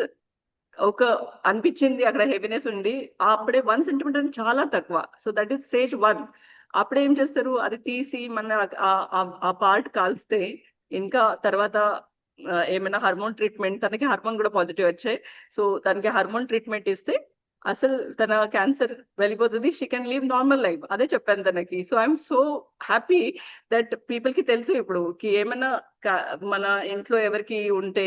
ఒక అనిపించింది అక్కడ హెవీనెస్ ఉంది. అప్పుడే 1 centimeter చాలా తక్కువ. So that is stage 1. అప్పుడే ఏం చేస్తారు, అది తీసి మన ఆ పార్ట్ కాల్స్తే ఇంకా తర్వాత ఏమైనా హార్మోన్ ట్రీట్మెంట్, తనకి హార్మోన్ కూడా పాజిటివ్ వచ్చాయి. సో దానికి హార్మోన్ ట్రీట్మెంట్ ఇస్తే అసలు తన క్యాన్సర్ వెళ్ళిపోతుంది, she can live normal life. అదే చెప్పాను తనకి. So I'm so happy that people కి తెలుసు ఇప్పుడు ఏమైనా మన ఇంట్లో ఎవరికి ఉంటే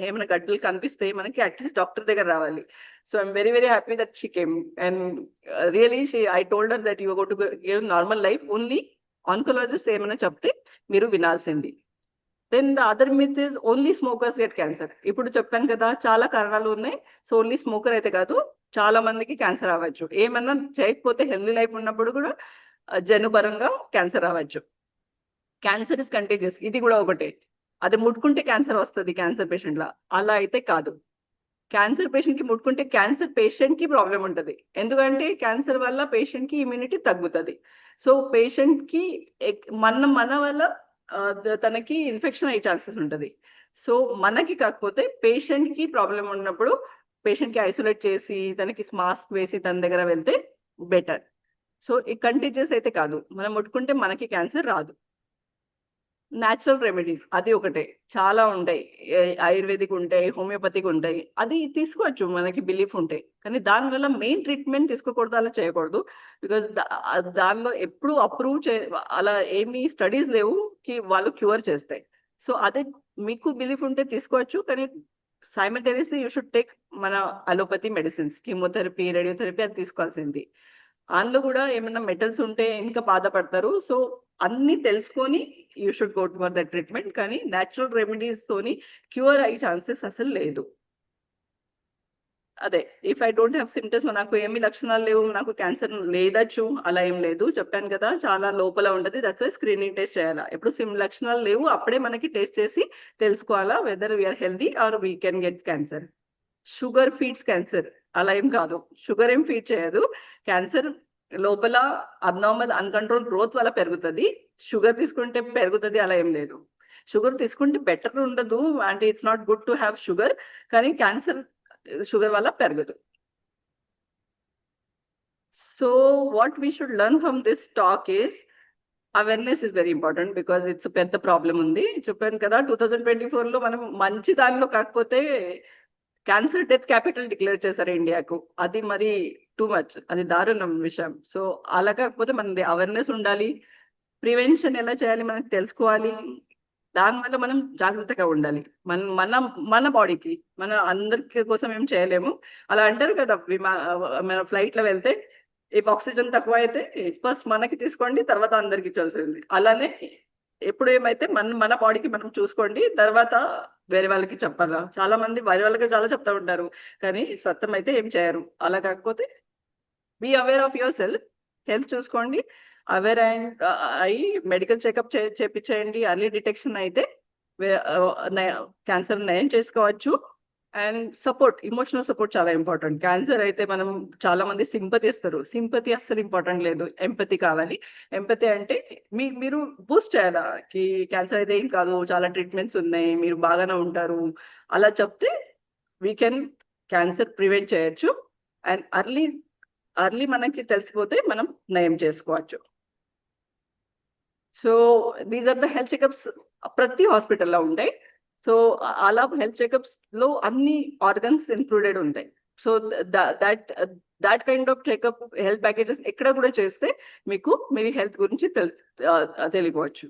ఏమైనా గడ్డలు కనిపిస్తే మనకి అట్లీస్ట్ డాక్టర్ దగ్గర రావాలి. So I'm very very happy that she came and really I told her that you go to give normal life, only oncologist ఏమైనా చెప్తే మీరు వినాల్సింది. Then the other myth is only smokers get cancer. ఇప్పుడు చెప్పాను కదా చాలా కారణాలు ఉన్నాయి. సో ఓన్లీ స్మోకర్ అయితే కాదు, చాలా మందికి క్యాన్సర్ అవ్వచ్చు. ఏమన్నా చేయకపోతే హెల్దీ లైఫ్ ఉన్నప్పుడు కూడా జన్యుపరంగా క్యాన్సర్ అవ్వచ్చు. క్యాన్సర్ ఇస్ కంటేజియస్, ఇది కూడా ఒకటే. అది ముట్టుకుంటే క్యాన్సర్ వస్తుంది క్యాన్సర్ పేషెంట్ లా, అలా అయితే కాదు. క్యాన్సర్ పేషెంట్ కి ముట్టుకుంటే క్యాన్సర్ పేషెంట్ కి ప్రాబ్లం ఉంటుంది. ఎందుకంటే క్యాన్సర్ వల్ల పేషెంట్ కి ఇమ్యూనిటీ తగ్గుతుంది. సో పేషెంట్ కి మన వల్ల తనకి ఇన్ఫెక్షన్ అయ్యే ఛాన్సెస్ ఉంటుంది. సో మనకి కాకపోతే పేషెంట్ కి ప్రాబ్లం ఉన్నప్పుడు పేషెంట్ కి ఐసోలేట్ చేసి తనకి మాస్క్ వేసి తన దగ్గర వెళ్తే బెటర్. సో ఈ కంటేజియస్ అయితే కాదు, మనం ముట్టుకుంటే మనకి క్యాన్సర్ రాదు. న్యాచురల్ రెమెడీస్ అది ఒకటే, చాలా ఉంటాయి. ఆయుర్వేదిక్ ఉంటాయి, హోమియోపతిక్ ఉంటాయి, అది తీసుకోవచ్చు మనకి బిలీఫ్ ఉంటే. కానీ దానివల్ల మెయిన్ ట్రీట్మెంట్ తీసుకోకూడదు, అలా చేయకూడదు. బికాస్ దానిలో ఎప్పుడు అప్రూవ్ అలా ఏమి స్టడీస్ లేవు కి వాళ్ళు క్యూర్ చేస్తాయి. సో అదే మీకు బిలీఫ్ ఉంటే తీసుకోవచ్చు, కానీ సైమల్టేనియస్లీ యూ షుడ్ టేక్ మన అలోపతి మెడిసిన్స్, కీమోథెరపీ, రేడియోథెరపీ అది తీసుకోవాల్సింది. అందులో కూడా ఏమైనా మెటల్స్ ఉంటే ఇంకా బాధపడతారు. సో అన్ని తెలుసుకొని you should go for the treatment. కానీ న్యాచురల్ రెమెడీస్ తోని క్యూర్ అయ్యే ఛాన్సెస్ అసలు లేదు. అదే if I don't have symptoms, నాకు ఏమి లక్షణాలు లేవు, నాకు క్యాన్సర్ లేదచ్చు, అలా ఏం లేదు. చెప్పాను కదా చాలా లోపల ఉంటది, దట్స్ వై స్క్రీనింగ్ టెస్ట్ చేయాలా. ఎప్పుడు లక్షణాలు లేవు అప్పుడే మనకి టెస్ట్ చేసి తెలుసుకోవాలా whether we are healthy or we can get cancer. Sugar feeds cancer, అలా ఏం కాదు. షుగర్ ఏం ఫీడ్ చేయదు. క్యాన్సర్ లోపల అబ్నార్మల్ అన్కంట్రోల్ గ్రోత్ వల్ల పెరుగుతుంది. షుగర్ తీసుకుంటే పెరుగుతుంది అలా ఏం లేదు. షుగర్ తీసుకుంటే బెటర్ ఉండదు అంటే it's not good to have sugar, కానీ క్యాన్సర్ షుగర్ వల్ల పెరగదు. So what we should learn from this talk is awareness is very important, because it's పెద్ద ప్రాబ్లం ఉంది. చెప్పాను కదా 2024 లో మనం మంచి దానిలో కాకపోతే క్యాన్సర్ డెత్ క్యాపిటల్ డిక్లేర్ చేశారు ఇండియాకు. అది మరి టూ మచ్, అది దారుణం విషయం. సో అలా కాకపోతే మనది అవేర్నెస్ ఉండాలి, ప్రివెన్షన్ ఎలా చేయాలి మనకు తెలుసుకోవాలి, దానివల్ల మనం జాగ్రత్తగా ఉండాలి. మన మన బాడీకి, మన అందరికి కోసం ఏం చేయలేము. అలా అంటారు కదా మన ఫ్లైట్ లో వెళ్తే ఈ ఆక్సిజన్ తక్కువ అయితే ఫస్ట్ మనకి తీసుకోండి, తర్వాత అందరికి తెలిసింది. అలానే ఎప్పుడు ఏమైతే మన బాడీకి మనం చూసుకోండి, తర్వాత వేరే వాళ్ళకి చెప్పాలా. చాలా మంది వేరే వాళ్ళకి చాలా చెప్తా ఉంటారు, కానీ సత్యం అయితే ఏం చేయరు. అలా కాకపోతే be aware of yourself, health చూసుకోండి, అవేర్ అండ్ అయ్యి మెడికల్ చెకప్ చేపించేయండి. అర్లీ డిటెక్షన్ అయితే క్యాన్సర్ నయం చేసుకోవచ్చు. అండ్ సపోర్ట్, ఇమోషనల్ సపోర్ట్ చాలా ఇంపార్టెంట్. క్యాన్సర్ అయితే మనం చాలా మంది సింపతి ఇస్తారు, సింపతి అస్సలు ఇంపార్టెంట్ లేదు, ఎంపతి కావాలి. ఎంపతి అంటే మీరు బూస్ట్ చేయాలా, కి క్యాన్సర్ అయితే ఏం కాదు, చాలా ట్రీట్మెంట్స్ ఉన్నాయి, మీరు బాగానే ఉంటారు, అలా చెప్తే వీ కెన్ క్యాన్సర్ ప్రివెంట్ చేయొచ్చు. అండ్ అర్లీ మనకి తెలిసిపోతే మనం నయం చేసుకోవచ్చు. So these are the health checkups ప్రతి హాస్పిటల్లో ఉంటాయి. సో అలా హెల్త్ చెకప్స్ లో అన్ని ఆర్గన్స్ ఇన్క్లూడెడ్ ఉంటాయి. So that kind of checkup health packages ఎక్కడ కూడా చేస్తే మీకు మీ హెల్త్ గురించి తెలియవచ్చు.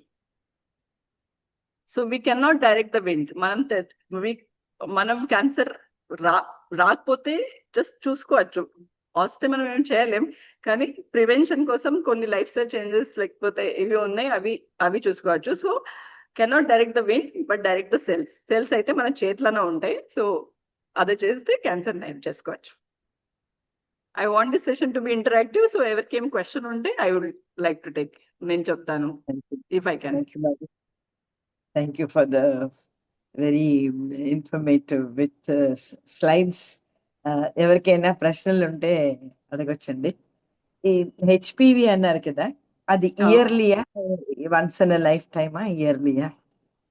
So we can not direct the wind. మనం క్యాన్సర్ రాకపోతే జస్ట్ చూసుకోవచ్చు, వస్తే మనం ఏం చేయలేం. కానీ ప్రివెన్షన్ కోసం కొన్ని లైఫ్ స్టైల్ చేంజెస్ లేకపోతే ఇవి ఉన్నాయి, అవి చూసుకోవచ్చు. So cannot direct the wind but direct the cells అయితే మన చేతిలోనే ఉంటాయి. సో అది చేస్తే క్యాన్సర్ నయం చేసుకోవచ్చు. I want this session to be interactive. So ఎవరికి ఏం క్వశ్చన్ ఉంటే I would like to take, నేను చెప్తాను if I can. Thank you for the very informative with slides. ఎవరికైనా ప్రశ్నలు ఉంటే అడగొచ్చండి. ఈ హెచ్పివి అన్నారు కదా, అది ఇయర్లీయా, వన్స్ ఇన్ లైఫ్ టైమా, ఇయర్లీయా?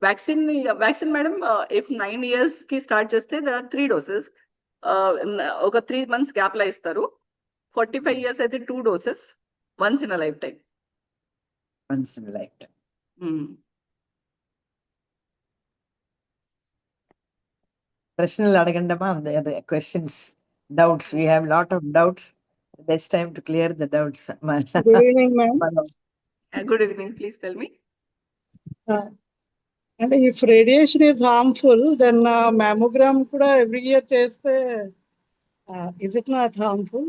వ్యాక్సిన్ మేడం, ఇఫ్ 9 years కి స్టార్ట్ చేస్తే there are 3 doses. ఒక 3 months గ్యాప్ లా ఇస్తారు. 45 years అయితే 2 doses, once in life time. Once in life time. ప్రశ్నలు అడగండమ్మా, questions doubts. We have lot of doubts. Best time to clear the doubts. Good evening, ma'am. Good evening. Please tell me. And if radiation is harmful, then mammogram kuda every year cheste, is it not harmful?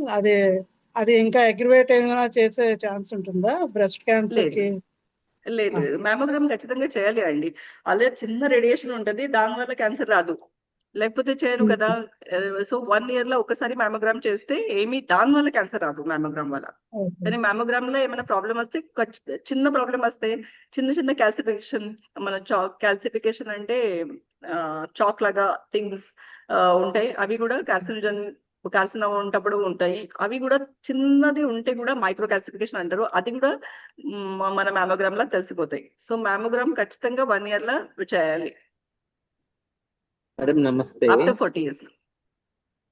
అది ఇంకా aggravate ఏమైనా చేసే chance ఉంటుందా breast cancer కి? లేదు, mammogram ఖచ్చితంగా చేయాలి అండి. అలా చిన్న రేడియేషన్ ఉంటది, దాని వల్ల క్యాన్సర్ రాదు, లేకపోతే చేయరు కదా. సో 1 year లో ఒకసారి మ్యామోగ్రామ్ చేస్తే ఏమి దాని వల్ల క్యాన్సర్ రాదు మ్యామోగ్రామ్ వల్ల. కానీ మ్యామోగ్రామ్ లో ఏమైనా ప్రాబ్లం వస్తే చిన్న ప్రాబ్లం వస్తే చిన్న క్యాల్సిఫికేషన్, మన క్యాల్సిఫికేషన్ అంటే చాక్ లాగా థింగ్స్ ఉంటాయి, అవి కూడా కార్సినోమా ఉన్నప్పుడు ఉంటాయి. అవి కూడా చిన్నది ఉంటే కూడా మైక్రో క్యాల్సిఫికేషన్ అంటారు, అది కూడా మన మ్యామోగ్రామ్ లో తెలిసిపోతాయి. సో మ్యామోగ్రామ్ ఖచ్చితంగా 1 year లో చేయాలి. మేడం నమస్తే. After 40 years.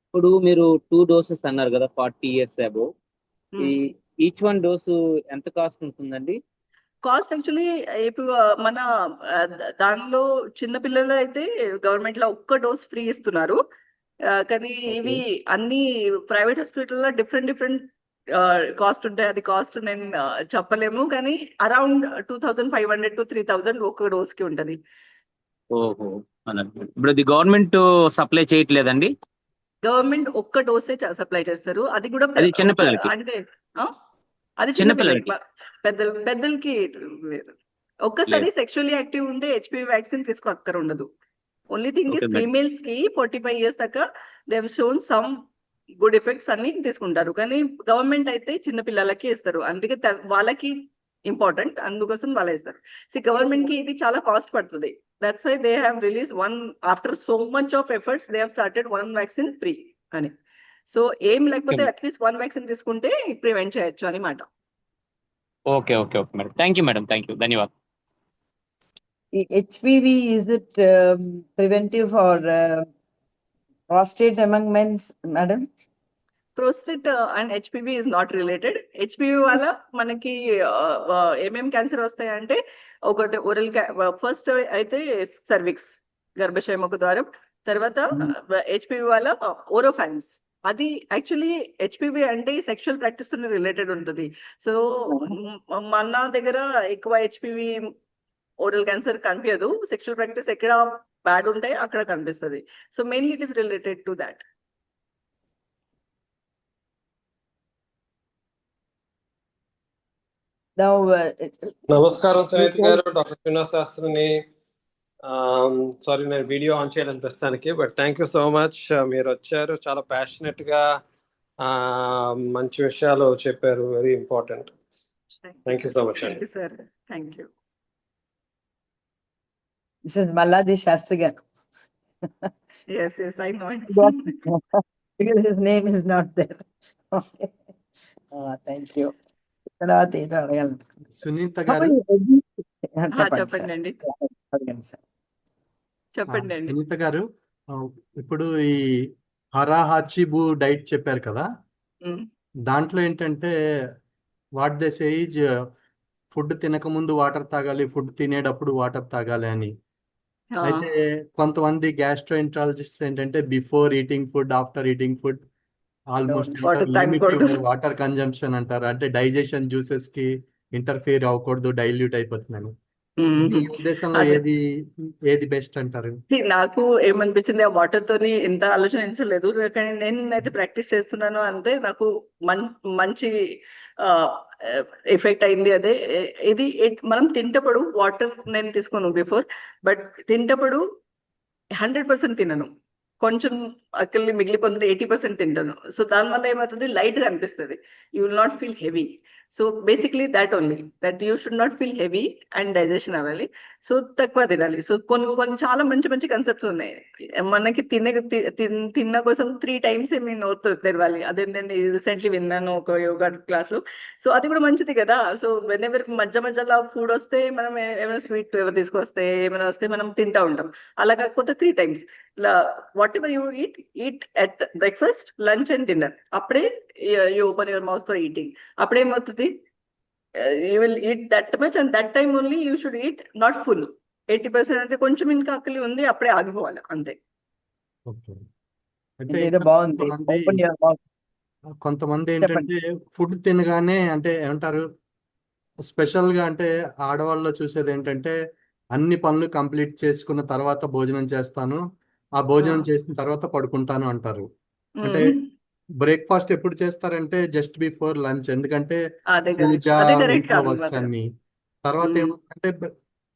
ఇప్పుడు మీరు 2 doses అన్నారు కదా, 40 years above. Each one dose ఎంత కాస్ట్ ఉంటుందండి? కాస్ట్ యాక్చువల్లీ ఇప్పుడు మన దానిలో చిన్న పిల్లలు అయితే గవర్నమెంట్ లో ఒక్క డోస్ ఫ్రీ ఇస్తున్నారు. కానీ ఇవి అన్ని ప్రైవేట్ హాస్పిటల్లో డిఫరెంట్ కాస్ట్ ఉంటాయి. అది కాస్ట్ నేను చెప్పలేము, కానీ అరౌండ్ 2500 to 3000 ఒక్క డోస్ కి ఉంటది. ఓహో, ఇప్పుడు అది గవర్నమెంట్ సప్లై చేయట్లేదండి? గవర్నమెంట్ ఒక్క డోసే సప్లై చేస్తారు, అది కూడా చిన్నపిల్లలకి. అంటే అది చిన్నపిల్లలకి. పెద్దలకి ఒక్కసారి సెక్షువల్లీ యాక్టివ్ ఉంటే హెచ్పివి వ్యాక్సిన్ తీసుకో ఉండదు. ఓన్లీ థింగ్ ఇస్ ఫీమేల్స్ కి 45 years దాకా they have shown some good effects అన్ని తీసుకుంటారు. కానీ గవర్నమెంట్ అయితే చిన్న పిల్లలకి ఇస్తారు, అందుకే వాళ్ళకి ఇంపార్టెంట్, అందుకోసం వాళ్ళు ఇస్తారు. గవర్నమెంట్ కి ఇది చాలా కాస్ట్ పడుతుంది. That's why they have release one after so much of efforts they have started 1 vaccine free అని. సో ఏం లేకపోతే అట్లీస్ట్ 1 vaccine తీసుకుంటే ప్రివెంట్ చేయొచ్చు అని మాట. Okay okay okay madam, thank you madam, thank you, ధన్యవాదాలు. HPV, is it preventive for prostate among men, madam? Prostate and HPV is not related. HPV వల్ల మనకి ఏమేం క్యాన్సర్ వస్తాయి అంటే, ఒకటి ఓరల్, ఫస్ట్ అయితే సర్విక్స్ గర్భాశయ ముఖ ద్వారం, తర్వాత HPV వల్ల ఓరోఫాన్స్. అది యాక్చువల్లీ HPV అంటే సెక్షువల్ ప్రాక్టీస్ తో రిలేటెడ్ ఉంటుంది. సో మన దగ్గర ఎక్కువ HPV ఓరల్ క్యాన్సర్ కనిపించదు, సెక్షువల్ ప్రాక్టీస్ ఎక్కడ బ్యాడ్ ఉంటాయి అక్కడ కనిపిస్తుంది. So mainly it is related to that. నమస్కారం సునీత గారు, డాక్టర్ శ్రీనివాస శాస్త్రిని. సారీ, నేను వీడియో ఆన్ చేయాలని ప్రస్తుతానికి, but thank you so much. మీరు వచ్చారు, చాలా ప్యాషనెట్ గా మంచి విషయాలు చెప్పారు, very important. Thank you so much అండి. Sir, thank you. This is Malladi Shastri garu. Yes, I know. Because his name is not there. Thank you. Sunitha గారు, చెప్పండి అండి. సునీత గారు, ఇప్పుడు ఈ హరాహాచిబు డైట్ చెప్పారు కదా, దాంట్లో ఏంటంటే వాట్ దే సేజ్ ఫుడ్ తినక ముందు వాటర్ తాగాలి, ఫుడ్ తినేటప్పుడు వాటర్ తాగాలి అని. అయితే కొంతమంది గ్యాస్ట్రోఎంట్రాలజిస్ట్ ఏంటంటే before eating food, after eating food almost limiting water consumption అంటారు. అంటే డైజెషన్ జ్యూసెస్ కి ఇంటర్ఫియర్ అవ్వకూడదు, డైల్యూట్ అయిపోతుందని. మీ ఉద్దేశంలో ఏది బెస్ట్ అంటారు? నాకు ఏమనిపించింది, ఆ వాటర్ తోని ఎంత ఆలోచించలేదు, కానీ నేనైతే ప్రాక్టీస్ చేస్తున్నాను అంతే. నాకు మంచి ఎఫెక్ట్ అయింది అదే. ఇది మనం తింటప్పుడు వాటర్ నేను తీసుకోను బిఫోర్, బట్ తింటప్పుడు 100% తినను, కొంచెం అక్కడికి మిగిలిపోతుంది, 80% తింటాను. సో దానివల్ల ఏమవుతుంది, లైట్ గా అనిపిస్తుంది, you will not feel heavy. So basically that only, that you should not feel heavy and digestion అవ్వాలి. సో తక్కువ తినాలి. సో కొన్ని చాలా మంచి కన్సెప్ట్స్ ఉన్నాయి మనకి. తిన్న కోసం 3 times మీ నోరు తెరవాలి. అదే నేను రీసెంట్లీ విన్నాను ఒక యోగా క్లాస్ లో. సో అది కూడా మంచిది కదా. సో వెనెవర్ మధ్యలో ఫుడ్ వస్తే మనం ఏమైనా స్వీట్ ఎవరు తీసుకొస్తే ఏమైనా వస్తే మనం తింటా ఉంటాం. అలా కాకపోతే 3 times whatever you eat at breakfast, lunch and dinner. అప్పుడే you open your mouth for eating. అప్పుడేమవుతుంది, you will eat that much and that time only you should eat, not full. 80% అంటే కొంచెం ఇంకా ఆకలి ఉంది, అప్పుడే ఆగిపోవాలి అంతే. అంటే ఇదేదో ఇంకా బాగుంది. కొంతమంది ఓపెన్ యువర్ మౌత్. కొంతమంది చెప్పండి. ఏంటంటే ఫుడ్ తినగానే అంటే ఏమంటారు స్పెషల్ గా అంటే ఆడవాళ్ళలో చూసేది ఏంటంటే అన్ని పనులు కంప్లీట్ చేసుకున్న తర్వాత భోజనం చేస్తాను, ఆ భోజనం చేసిన తర్వాత పడుకుంటాను అంటారు. అంటే బ్రేక్ఫాస్ట్ ఎప్పుడు చేస్తారంటే జస్ట్ బిఫోర్ లంచ్, ఎందుకంటే అదే పూజ కరెక్ట్, అదే కరెక్ట్ ఇంట్లో కాదు వర్క్స్ అదే. అన్ని. తర్వాత ఏమంటే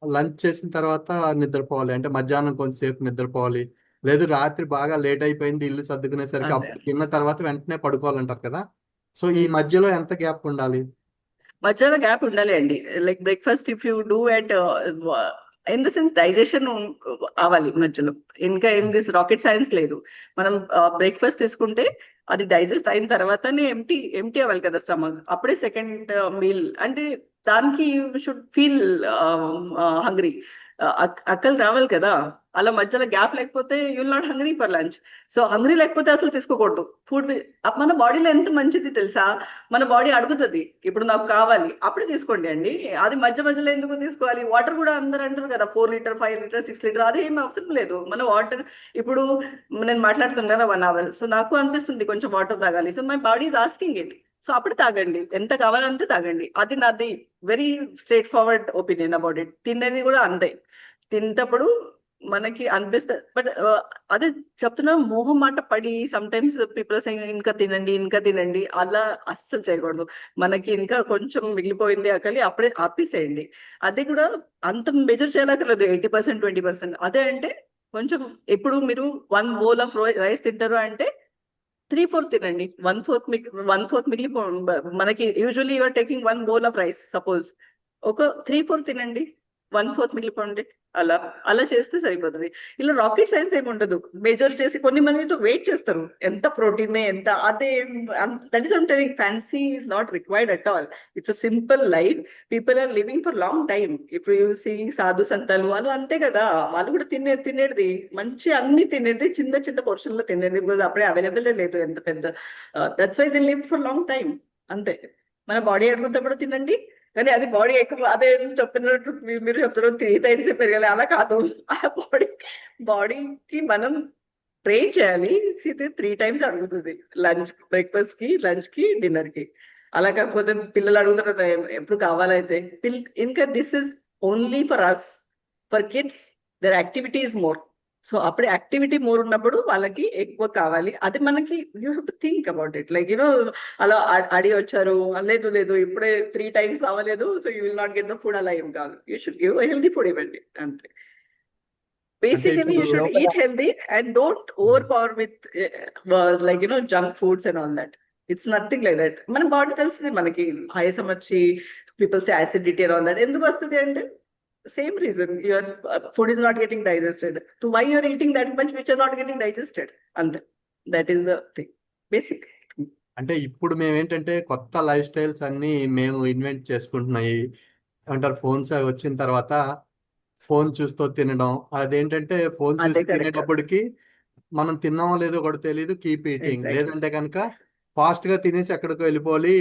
లంచ్ చేసిన తర్వాత నిద్రపోవాలి, అంటే మధ్యాహ్నం కొంతసేపు నిద్రపోవాలి. లేదు రాత్రి బాగా లేట్ అయిపోయింది ఇల్లు సర్దుకునేసరికి అదే. అప్పుడు తిన్న తర్వాత వెంటనే పడుకోవాలంటారు కదా. సో ఈ మధ్యలో ఎంత గ్యాప్ ఉండాలి? మధ్యలో గ్యాప్ ఉండాలి అండి. Like breakfast if you do at in the sense digestion అవ్వాలి మధ్యలో. ఇంకా ఏం రాకెట్ సైన్స్ లేదు. మనం బ్రేక్ఫాస్ట్ తీసుకుంటే అది డైజెస్ట్ అయిన తర్వాతనే ఎంటీ అవ్వాలి కదా స్టమక్, అప్పుడే సెకండ్ మీల్. అంటే దానికి యూ షుడ్ ఫీల్ హంగ్రీ, అక్కలు రావాలి కదా. అలా మధ్యలో గ్యాప్ లేకపోతే you'll not hungry for lunch. So hungry లేకపోతే అసలు తీసుకోకూడదు ఫుడ్. మన బాడీలో ఎంత మంచిది తెలుసా, మన బాడీ అడుగుతుంది ఇప్పుడు నాకు కావాలి, అప్పుడే తీసుకోండి అండి. అది మధ్య మధ్యలో ఎందుకు తీసుకోవాలి? వాటర్ కూడా అందరూ అంటారు కదా 4 లీటర్ 5 లీటర్ 6 లీటర్, అది ఏం అవసరం లేదు. మన వాటర్ ఇప్పుడు నేను మాట్లాడుతున్నాను 1 అవర్, సో నాకు అనిపిస్తుంది కొంచెం వాటర్ తాగాలి, so my body is asking it. So అప్పుడు తాగండి, ఎంత కావాలంటే తాగండి. అది నాది very straight forward opinion about it. తినేది కూడా అంతే, తింటప్పుడు మనకి అనిపిస్తుంది. బట్ అదే చెప్తున్నా, మోహం మాట పడి సమ్ టైమ్స్ పీపుల్ ఇంకా తినండి ఇంకా తినండి, అలా అస్సలు చేయకూడదు. మనకి ఇంకా కొంచెం మిగిలిపోయింది ఆకలి, అప్పుడే ఆపేసేయండి. అది కూడా అంత మెజర్ చేయలేకలేదు 80% 20%. అదే అంటే కొంచెం, ఇప్పుడు మీరు 1 bowl ఆఫ్ రైస్ తింటారు అంటే 3/4 తినండి, 1/4 మిగిలిపో. మనకి usually you are taking 1 bowl of rice, suppose ఒక 3/4 తినండి, 1/4 మిగిలిపోండి. అలా అలా చేస్తే సరిపోతుంది. ఇలా రాకెట్ సైన్స్ ఏమి ఉండదు. మెజర్ చేసి కొన్ని మందితో వెయిట్ చేస్తారు ఎంత ప్రోటీన్ ఎంత, అదే that is telling fancy is not required at all. It's a simple life. People are living for long time. ఇప్పుడు యూ సీ సాధు సంతాలు వాళ్ళు అంతే కదా, వాళ్ళు కూడా తినేది మంచి అన్ని తినేది చిన్న చిన్న పోర్షన్ లో తినేది, బికాజ్ అప్పుడే అవైలబుల్ లేదు ఎంత పెద్ద. That's why they live for long time. అంతే. మన బాడీ అడుగుతున్నప్పుడు తినండి, కానీ అది బాడీ ఎక్కువ, అదే చెప్పినట్టు మీరు చెప్తారు 3 times పెరగాలి, అలా కాదు. ఆ బాడీకి మనం ట్రైన్ చేయాలి. ఇది 3 times అడుగుతుంది, లంచ్ బ్రేక్ఫాస్ట్ కి, లంచ్ కి, డిన్నర్ కి. అలా కాకపోతే పిల్లలు అడుగుతారు ఎప్పుడు కావాలైతే. ఇంకా this is only for us. For kids their activity is more. So అప్పుడు యాక్టివిటీ మోర్ ఉన్నప్పుడు వాళ్ళకి ఎక్కువ కావాలి. అది మనకి you have to think about it. Like you know అలా అడి వచ్చారు, లేదు ఇప్పుడే 3 times అవ్వలేదు, so you will not get the food, అలా ఏం కాదు. You should give healthy food ఇవ్వండి అంతే. Basically, you should eat healthy and don't overpower with like junk foods and all that. It's nothing like that. మన body తెలిసింది మనకి, ఆయాసం వచ్చి people say acidity and all that. ఎందుకు వస్తుంది అంటే same reason, your food is not getting digested. So why you are eating that much which are not getting digested? And that is the thing, basic. అంటే ఇప్పుడు మేము ఏంటంటే కొత్త life styles అన్ని మేము ఇన్వెంట్ చేసుకుంటున్నాయి అంటారు. ఫోన్స్ అవి వచ్చిన తర్వాత ఫోన్ చూస్తూ తినడం, అదేంటంటే ఫోన్ అదే చూసి correct. తినేటప్పటికి మనం తిన్నామో లేదో కూడా తెలియదు, కీప్ ఈటింగ్. Exactly. లేదంటే కనుక ఫాస్ట్ గా తినేసి ఎక్కడికో వెళ్ళిపోవాలి,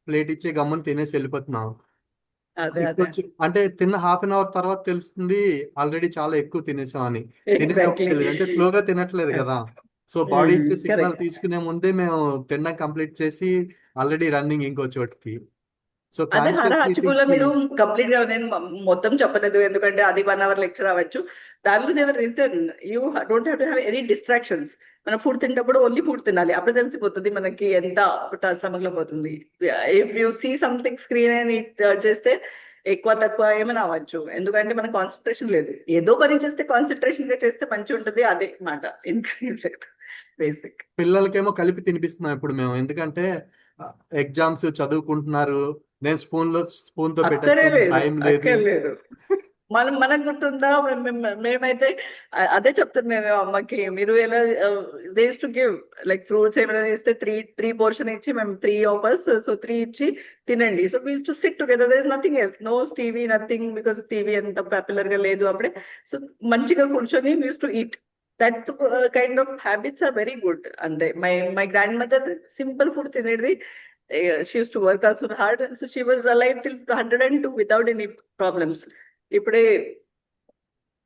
ప్లేట్ ఇచ్చి గమ్మున తినేసి వెళ్ళిపోతున్నాం. అదే అంటే తిన్న హాఫ్ అన్ అవర్ తర్వాత తెలుస్తుంది ఆల్రెడీ చాలా ఎక్కువ తినేసాం అని. తినేటప్పుడు Exactly. తెలియదు, అంటే స్లోగా తినట్లేదు కదా. సో బాడీ ఇచ్చే సిగ్నల్ Correct. తీసుకునే ముందే మేము తినడం కంప్లీట్ చేసి ఆల్రెడీ రన్నింగ్ ఇంకో చోటికి. సో అదే హర కాన్షియస్ హచ్చిపూలో ఈటింగ్ మీరు కంప్లీట్ గా, నేను మొత్తం చెప్పలేదు ఎందుకంటే అది 1 hour లెక్చర్ అవ్వచ్చు. దానిలో దేవర్ return you don't have to have any distractions. మనం ఫుడ్ తింటప్పుడు ఓన్లీ ఫుడ్ తినాలి, అప్పుడు తెలిసిపోతుంది మనకి ఎంత స్టమక్ లో పోతుంది. If you see something screen అని చేస్తే ఎక్కువ తక్కువ ఏమైనా అవ్వచ్చు, ఎందుకంటే మన కాన్సన్ట్రేషన్ లేదు. ఏదో పని చేస్తే కాన్సన్ట్రేషన్ గా చేస్తే మంచి ఉంటుంది, అదే మాట. ఇంకా బేసిక్. పిల్లలకేమో కలిపి తినిపిస్తున్నాం ఇప్పుడు మేము, ఎందుకంటే ఎగ్జామ్స్ చదువుకుంటున్నారు, నేను స్పూన్ తో పెట్టేస్తాను, టైం లేదు. అక్కర్లేదు. మనకు గుర్తుందా, మేమైతే అదే చెప్తున్నాను అమ్మకి, మీరు ఎలా does to give like fruits ఏమైనా ఇస్తే 3 portion ఇచ్చి మేము 3 of us, సో 3 ఇచ్చి తినండి. So we to sit together, there is nothing else, no TV nothing, because TV అంత పాపులర్ గా లేదు అప్పుడే. సో మంచిగా కూర్చొని we use to eat. That kind of habits are very good. అంటే my grandmother simple food తినేది. She used to work also hard, so she was alive till 102 without any problems. ఇప్పుడే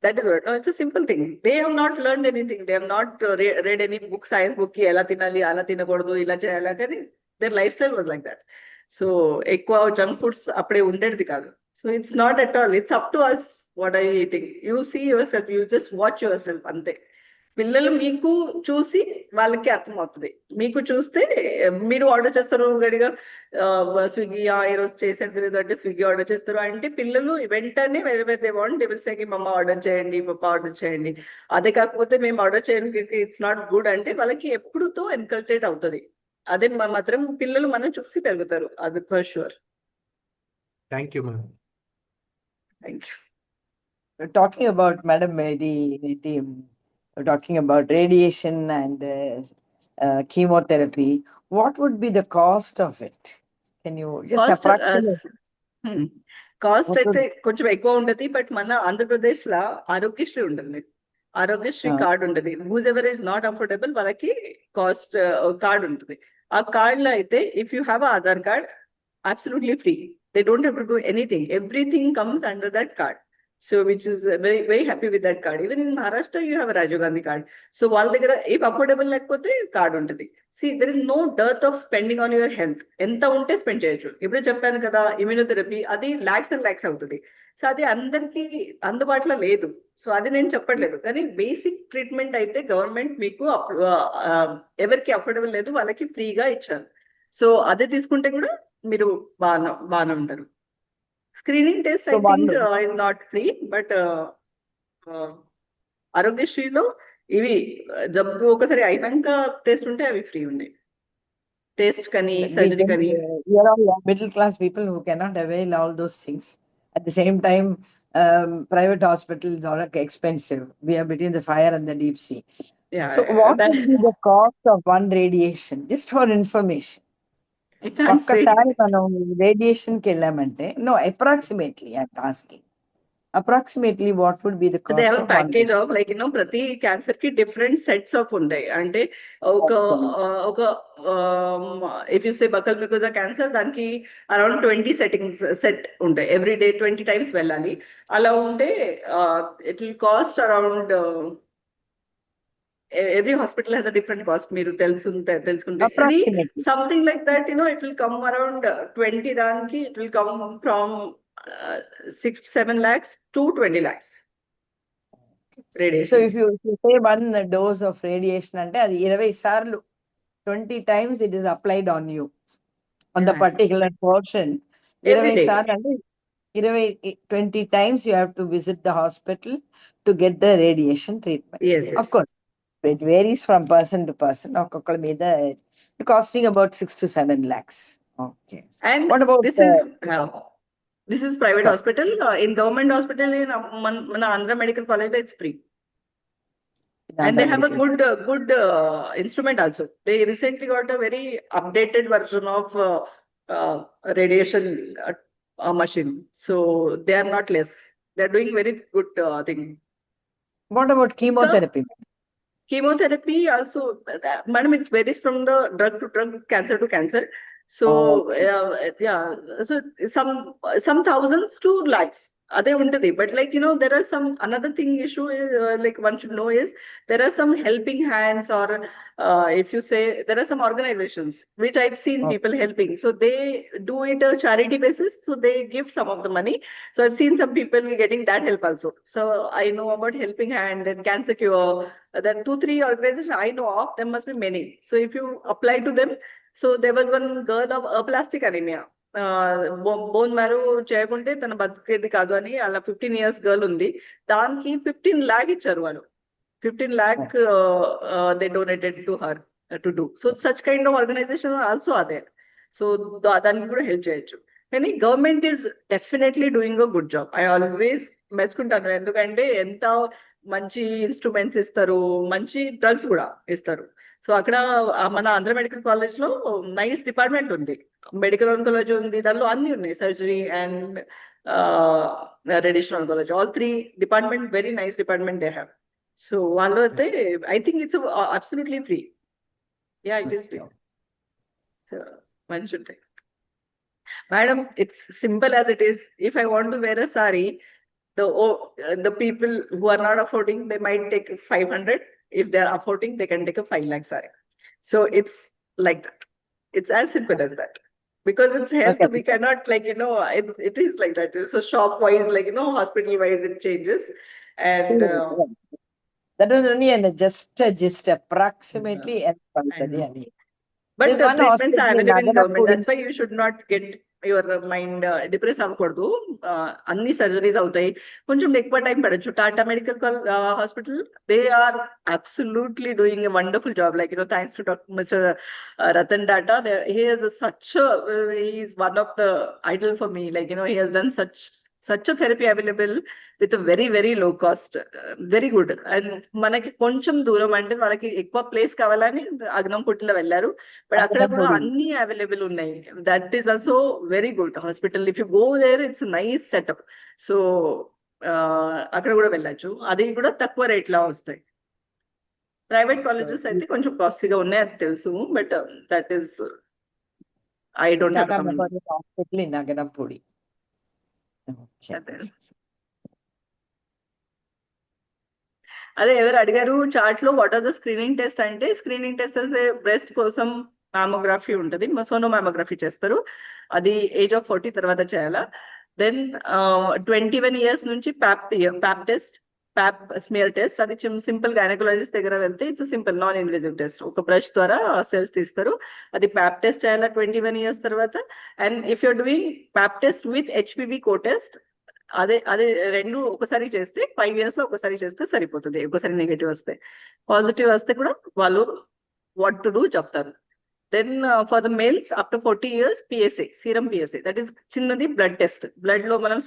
That is what. No, it's a simple thing. They have not learned anything. They have not read any book, science book. Ki ela tinali, ala tinakodu, ila cheyala kani. Their lifestyle was like that. So, ekwa junk foods apde undedi kaadu. So it's not at all. It's up to us. What are you eating? You see yourself. You just watch yourself. Ante. పిల్లలు మీకు చూసి వాళ్ళకి అర్థమవుతుంది. మీకు చూస్తే మీరు order చేస్తారు గడిగా Swiggy ఈరోజు చేసేది అంటే స్విగ్గీ ఆర్డర్ చేస్తారు అంటే పిల్లలు వెంటనే they want they will say కి మమ్మ ఆర్డర్ చేయండి, పప్ప ఆర్డర్ చేయండి. అదే కాకపోతే మేము ఆర్డర్ చేయండి ఇట్స్ నాట్ గుడ్ అంటే వాళ్ళకి ఎప్పుడుతో ఎన్కల్టేట్ అవుతుంది. అదే మాత్రం పిల్లలు మనం చూసి పెరుగుతారు. అది for sure. Thank you madam. Thank you. Talking about, madam, talking about radiation and chemotherapy, what would be the cost of it? Can you just approximate? Cost అయితే కొంచెం ఎక్కువ ఉండదు. బట్ మన ఆంధ్రప్రదేశ్ లో ఆరోగ్యశ్రీ ఉంటుంది. ఆరోగ్యశ్రీ కార్డు ఉంటుంది. Whose ever is not affordable వాళ్ళకి cost card ఉంటుంది. ఆ కార్డ్ లో అయితే if you have Aadhaar card absolutely free. They don't have to do anything. Everything comes under that card. So which is very, very happy with that card. Even in Maharashtra, you have a Rajiv Gandhi card. So while the if affordable lekapothe card untadi. See, there is no dearth of spending on your health. Enta unte spend cheyachu. Ippudu cheppanu kada immunotherapy adi lakhs and lakhs avutadi. So adi andarki అందుబాటులో లేదు. So అది నేను చెప్పట్లేదు. కానీ basic treatment అయితే government మీకు ఎవరికి affordable లేదు వాళ్ళకి ఫ్రీగా ఇచ్చారు. సో అదే తీసుకుంటే కూడా మీరు బాగా ఉంటారు. Screening test I think is not free. But ఆరోగ్యశ్రీలో ఇవి జబ్బు ఒకసారి అయినాక టెస్ట్ ఉంటే అవి ఫ్రీ ఉన్నాయి. టెస్ట్ కానీ సర్జరీ కానీ. Middle class people who cannot avail all those things. At the same time, private hospitals are expensive. We are between the fire and the deep sea. Yeah, so what would be the cost of one radiation? Just for information. ఒక్కసారి మనం radiation కి వెళ్ళామంటే approximately I'm asking. Approximately what would be the cost? They have a package of like ప్రతి cancer కి different sets of ఉంటాయి. అంటే ఒక if you say buccal mucosa cancer దానికి around 20 settings set ఉంటాయి. every day 20 times వెళ్ళాలి. అలా ఉంటే it will cost around every hospital has a different cost. మీరు తెలుసుకుంటే something like that, it will come around 20 దానికి it will come from 6-7 lakhs to 20 lakhs radiation. So if you say one dose of radiation అంటే అది 20 సార్లు 20 times it is applied on you on the particular portion. 20 సార్లు అంటే 20 times you have to visit the hospital to get the radiation treatment. Yes. Of course it varies from person to person. ఒక్కొక్కల మీద costing about 6 to 7 lakhs. Okay. And what about this is private hospital. In government hospital in mana Andhra Medical College it's free. And they have a good instrument also. They recently got a very updated version of radiation machine. So they are not less. They are doing very good thing. What about chemotherapy? Chemotherapy also, madam, it varies from the drug to drug, cancer to cancer. So so some thousands to lakhs అదే ఉంటది. But like there are some another thing issue is like one should know is there are some helping hands or if you say there are some organizations which I've seen people helping. So they do it a charity basis. So they give some of the money. So I've seen some people getting that help also. So I know about Helping Hand and Cancer Cure. There are 2-3 organizations I know of. There must be many. So if you apply to them. So there was one girl of aplastic anemia. Bone marrow చేయకుంటే తన బతికేది కాదు అని అలా 15 years girl ఉంది. దానికి 15 lakh ఇచ్చారు వాళ్ళు. 15 lakh they donated to her to do. So such kind of organization also are there. So దానికి కూడా హెల్ప్ చేయొచ్చు. కానీ government is definitely doing a good job. I always మెచ్చుకుంటాను. ఎందుకంటే ఎంత మంచి ఇన్స్ట్రుమెంట్స్ ఇస్తారు, మంచి డ్రగ్స్ కూడా ఇస్తారు. సో అక్కడ మన ఆంధ్ర మెడికల్ కాలేజ్ లో నైస్ డిపార్ట్మెంట్ ఉంది. మెడికల్ ఆంకాలజీ ఉంది, దానిలో అన్ని ఉన్నాయి. Surgery and radiation oncology, all 3 department, very nice department they have. So వాళ్ళు అయితే I think it's absolutely free. Ya it is free. So మంచి ఉంటాయి. Madam, it's simple as it is. If I want to wear a sorry, the people who are not affording, they might take 500. If they are affording, they can take a 5 lakh saree. So it's like that. It's as simple as that. Because it's health, Okay. we cannot it is like that. So shop wise, hospital wise, it changes. And that was only just approximately ఎంత పడుతుంది అని. but There's the one treatments are hospital in available in government. Nagarapuri. That's why you should not get your mind depressed అవ్వకూడదు. అన్ని surgeries అవుతాయి, కొంచెం ఎక్కువ time పడచ్చు. Tata medical hospital, they are absolutely doing a wonderful job. Thanks to Mr. Ratan Tata, he is he is one of the idol for me. He has done such a therapy available with a very very low cost, very good. And మనకి కొంచెం దూరం అంటే వాళ్ళకి ఎక్కువ place కావాలని అగ్నంపుట్టిలో వెళ్ళారు, but అక్కడ కూడా అన్ని అవైలబుల్ ఉన్నాయి. That is also very good hospital. If you go there, it's nice setup. So అక్కడ కూడా వెళ్ళచ్చు, అది కూడా తక్కువ రేట్ లో వస్తాయి. ప్రైవేట్ కాలేజెస్ అయితే కొంచెం కాస్ట్లీగా ఉన్నాయి, అది తెలుసు. But that is I don't Tata memorial hospital in నగరంపూడి. అదే ఎవరు అడిగారు చార్ట్ లో what are the screening test అంటే, స్క్రీనింగ్ టెస్ట్ బ్రెస్ట్ కోసం మామోగ్రఫీ ఉంటుంది, సోనోమామోగ్రఫీ చేస్తారు. అది ఏజ్ ఆఫ్ 40 తర్వాత చేయాలా. దెన్ 21 years నుంచి pap test, pap smear test. అది సింపుల్ గైనకాలజిస్ట్ దగ్గర వెళ్తే it's simple non invasive test. ఒక బ్రష్ ద్వారా సెల్స్ తీస్తారు, అది ప్యాప్ టెస్ట్ చేయాలా 21 years తర్వాత. And if you're doing Pap test with HPV co test, అదే రెండు ఒకసారి చేస్తే 5 years లో ఒకసారి చేస్తే సరిపోతుంది. ఒకసారి నెగటివ్ వస్తే, పాజిటివ్ వస్తే కూడా వాళ్ళు వాట్ టు డూ చెప్తారు. Then for the males after 40 years PSA, serum PSA, that is చిన్నది బ్లడ్ టెస్ట్. బ్లడ్ లో మనం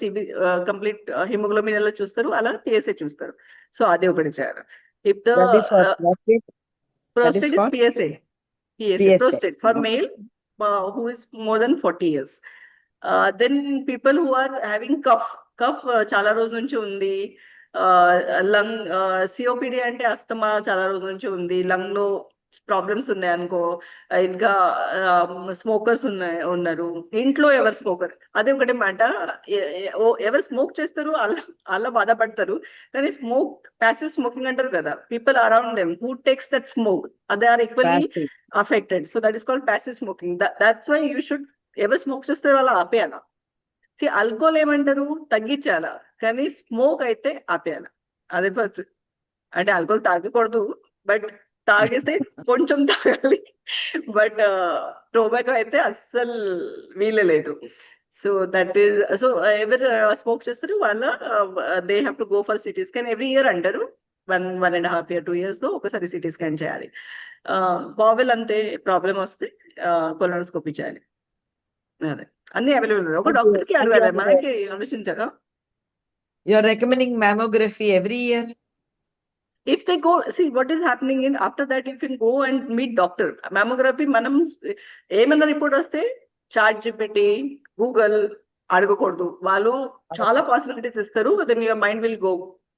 కంప్లీట్ హిమోగ్లోబిన్ ఎలా చూస్తారు, అలా పిఎస్ఏ చూస్తారు. సో అది ఒకటి చేయాలి. If the prostate is PSA. Prostate for male who is more than 40 years. Then people who are having cough చాలా రోజుల నుంచి ఉంది. లంగ్ సిఓపిడి అంటే అస్తమా చాలా రోజుల నుంచి ఉంది, లంగ్ లో ప్రాబ్లమ్స్ ఉన్నాయి అనుకో. ఇంకా స్మోకర్స్ ఉన్నారు ఇంట్లో. ఎవరు స్మోకర్, అదే ఒకటి మాట. ఎవరు స్మోక్ చేస్తారు అలా బాధపడతారు, కానీ ప్యాసివ్ స్మోకింగ్ అంటారు కదా, people around them who takes that smoke, they are equally affected. So that is called passive smoking. That's why you should, ఎవరు స్మోక్ చేస్తారు వాళ్ళ ఆపేయాల. ఆల్కహాల్ ఏమంటారు, తగ్గించాలా, కానీ స్మోక్ అయితే ఆపేయాల. అదే అంటే ఆల్కహాల్ తాగకూడదు, బట్ తాగేస్తే కొంచెం తాగాలి. బట్ టొబాకో అయితే అస్సలు వీలలేదు. సో దట్ ఈస్, సో ఎవరు స్మోక్ చేస్తారు వాళ్ళ they have to go for CT scan every year అంటారు. 1.5 years 2 years లో ఒకసారి సిటీ స్కాన్ చేయాలి. బావెల్ అంతే, ప్రాబ్లం వస్తే కొలనోస్కోపీ చేయాలి. అదే అన్ని అవైలబుల్. ఒక డాక్టర్ కి అడగాలి, మనకి ఆలోచించగా. You're recommending mammography every year? If they go, see what is happening in after that, if you go and meet doctor, mammography మనం ఏమన్నా రిపోర్ట్ వస్తే ChatGPT, Google అడగకూడదు. వాళ్ళు చాలా పాసిబిలిటీస్ ఇస్తారు. then your mind will go,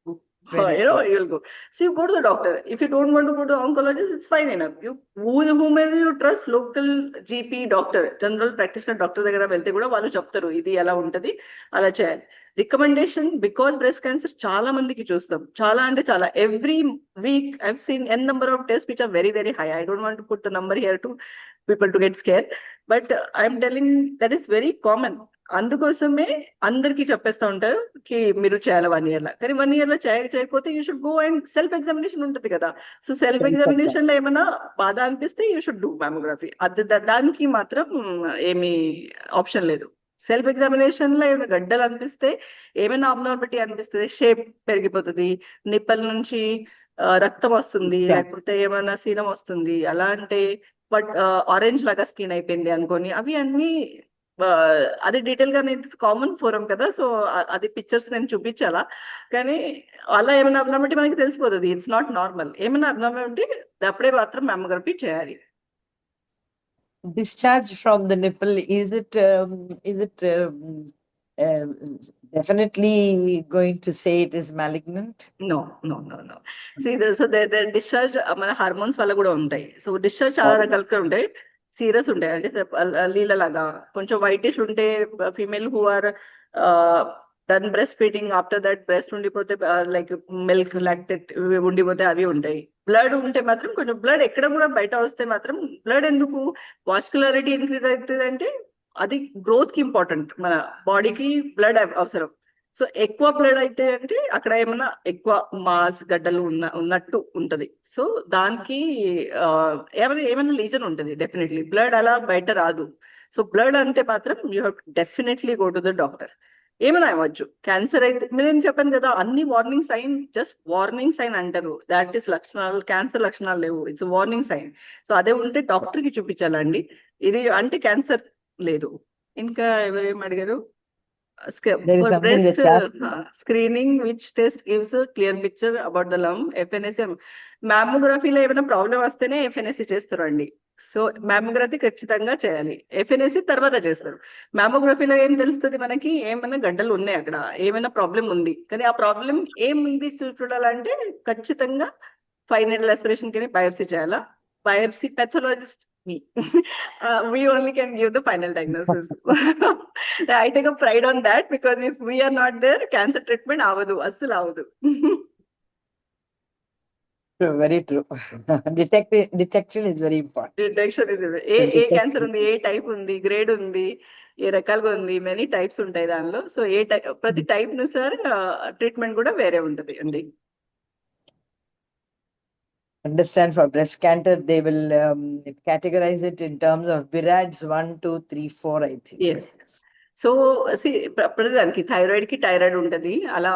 you will go. So you go to the doctor. If you don't want to go to oncologist, it's fine enough. Whomever you trust, local GP doctor, general practitioner doctor దగ్గర వెళ్తే కూడా వాళ్ళు చెప్తారు ఇది ఎలా ఉంటది, అలా చేయాలి. రికమెండేషన్, బికాస్ బ్రెస్ట్ క్యాన్సర్ చాలా మందికి చూస్తాం, చాలా అంటే చాలా. Every week I've seen n number of tests which are very very high. I don't want to put the number here to people to get scared, but I'm telling that is very common. అందుకోసమే అందరికి చెప్పేస్తా ఉంటారు కి మీరు చేయాలి 1 year లో. కానీ 1 year లో చేయకపోతే you should go and self examination ఉంటుంది కదా. సో సెల్ఫ్ ఎగ్జామినేషన్ లో ఏమైనా బాధ అనిపిస్తే యూ షుడ్ డూ మామోగ్రఫీ. దానికి మాత్రం ఏమి ఆప్షన్ లేదు. సెల్ఫ్ ఎగ్జామినేషన్ లో ఏమైనా గడ్డలు అనిపిస్తే, ఏమైనా అబ్నార్మాలిటీ అనిపిస్తుంది, షేప్ పెరిగిపోతుంది, నిప్పల నుంచి రక్తం వస్తుంది, లేకపోతే ఏమైనా సీరం వస్తుంది, అలా అంటే బట్ ఆరెంజ్ లాగా స్కిన్ అయిపోయింది అనుకోని, అవి అన్ని అది డీటెయిల్ గా కామన్ ఫోరం కదా. సో అది పిక్చర్స్ నేను చూపించాలా, కానీ అలా ఏమైనా అబ్నార్మాలిటీ మనకి తెలిసిపోతుంది. It's not normal. ఏమైనా అబ్నార్మాలిటీ అప్పుడే మాత్రం మామోగ్రఫీ చేయాలి. Discharge from the nipple, is it definitely going to say it is malignant? No. See, so the discharge మన హార్మోన్స్ వల్ల కూడా ఉంటాయి. సో డిశ్చార్జ్ చాలా రకాలుగా ఉంటాయి. సీరియస్ ఉంటాయి, అంటే నీళ్ళలాగా కొంచెం వైటిష్ ఉంటే female who are then breast feeding, after that breast ఉండిపోతే లైక్ మిల్క్ లాక్టేట్ ఉండిపోతే అవి ఉంటాయి. బ్లడ్ ఉంటే మాత్రం కొంచెం బ్లడ్ ఎక్కడ కూడా బయట వస్తే మాత్రం బ్లడ్ ఎందుకు వాస్కులారిటీ ఇంక్రీజ్ అవుతుంది అంటే అది గ్రోత్ కి ఇంపార్టెంట్, మన బాడీకి బ్లడ్ అవసరం. సో ఎక్కువ బ్లడ్ అయితే అంటే అక్కడ ఏమైనా ఎక్కువ మాస్ గడ్డలు ఉన్నట్టు ఉంటది. సో దానికి ఏమైనా లీజన్ ఉంటుంది డెఫినెట్లీ. బ్లడ్ అలా బయట రాదు. సో బ్లడ్ అంటే మాత్రం you have definitely go to the doctor. ఏమైనా అవ్వచ్చు, క్యాన్సర్ అయితే నేను చెప్పాను కదా, అన్ని warning sign, just warning sign అంటారు. దాట్ ఈస్ లక్షణాలు, క్యాన్సర్ లక్షణాలు లేవు, ఇట్స్ వార్నింగ్ సైన్. సో అదే ఉంటే డాక్టర్ కి చూపించాలండి. ఇది అంటే క్యాన్సర్ లేదు. ఇంకా ఎవరేం అడిగారు? There is For something in the breast chat. screening, which test gives a clear picture about the lump? FNSM. మ్యామోగ్రఫీలో ఏమైనా ప్రాబ్లం వస్తేనే FNSC చేస్తారండి. సో మ్యామోగ్రఫీ ఖచ్చితంగా చేయాలి, FNSC తర్వాత చేస్తారు. మ్యామోగ్రఫీలో ఏం తెలుస్తుంది మనకి, ఏమైనా గడ్డలు ఉన్నాయి అక్కడ, ఏమైనా ప్రాబ్లం ఉంది. కానీ ఆ ప్రాబ్లం ఏముంది చూడాలంటే ఖచ్చితంగా 5 needle aspiration కి బయోప్సీ చేయాలా. Biopsy pathologists me. We only can give the final diagnosis. I take a pride on that, because if we are not there, cancer treatment avadu, asal avadu. True, very true. Detection is very important. Detection is A cancer ఉంది, ఏ type ఉంది, grade ఉంది, ఏ రకాలుగా ఉంది, many types ఉంటాయి దానిలో. So ప్రతి type ను sir treatment కూడా వేరే ఉంటది అండి. Understand, for breast cancer they will categorize it in terms of BIRADS 1, 2, 3, 4, I think. Yes. So ప్రతిదానికి థైరాయిడ్ కి థైరాయిడ్ ఉంటది, అలా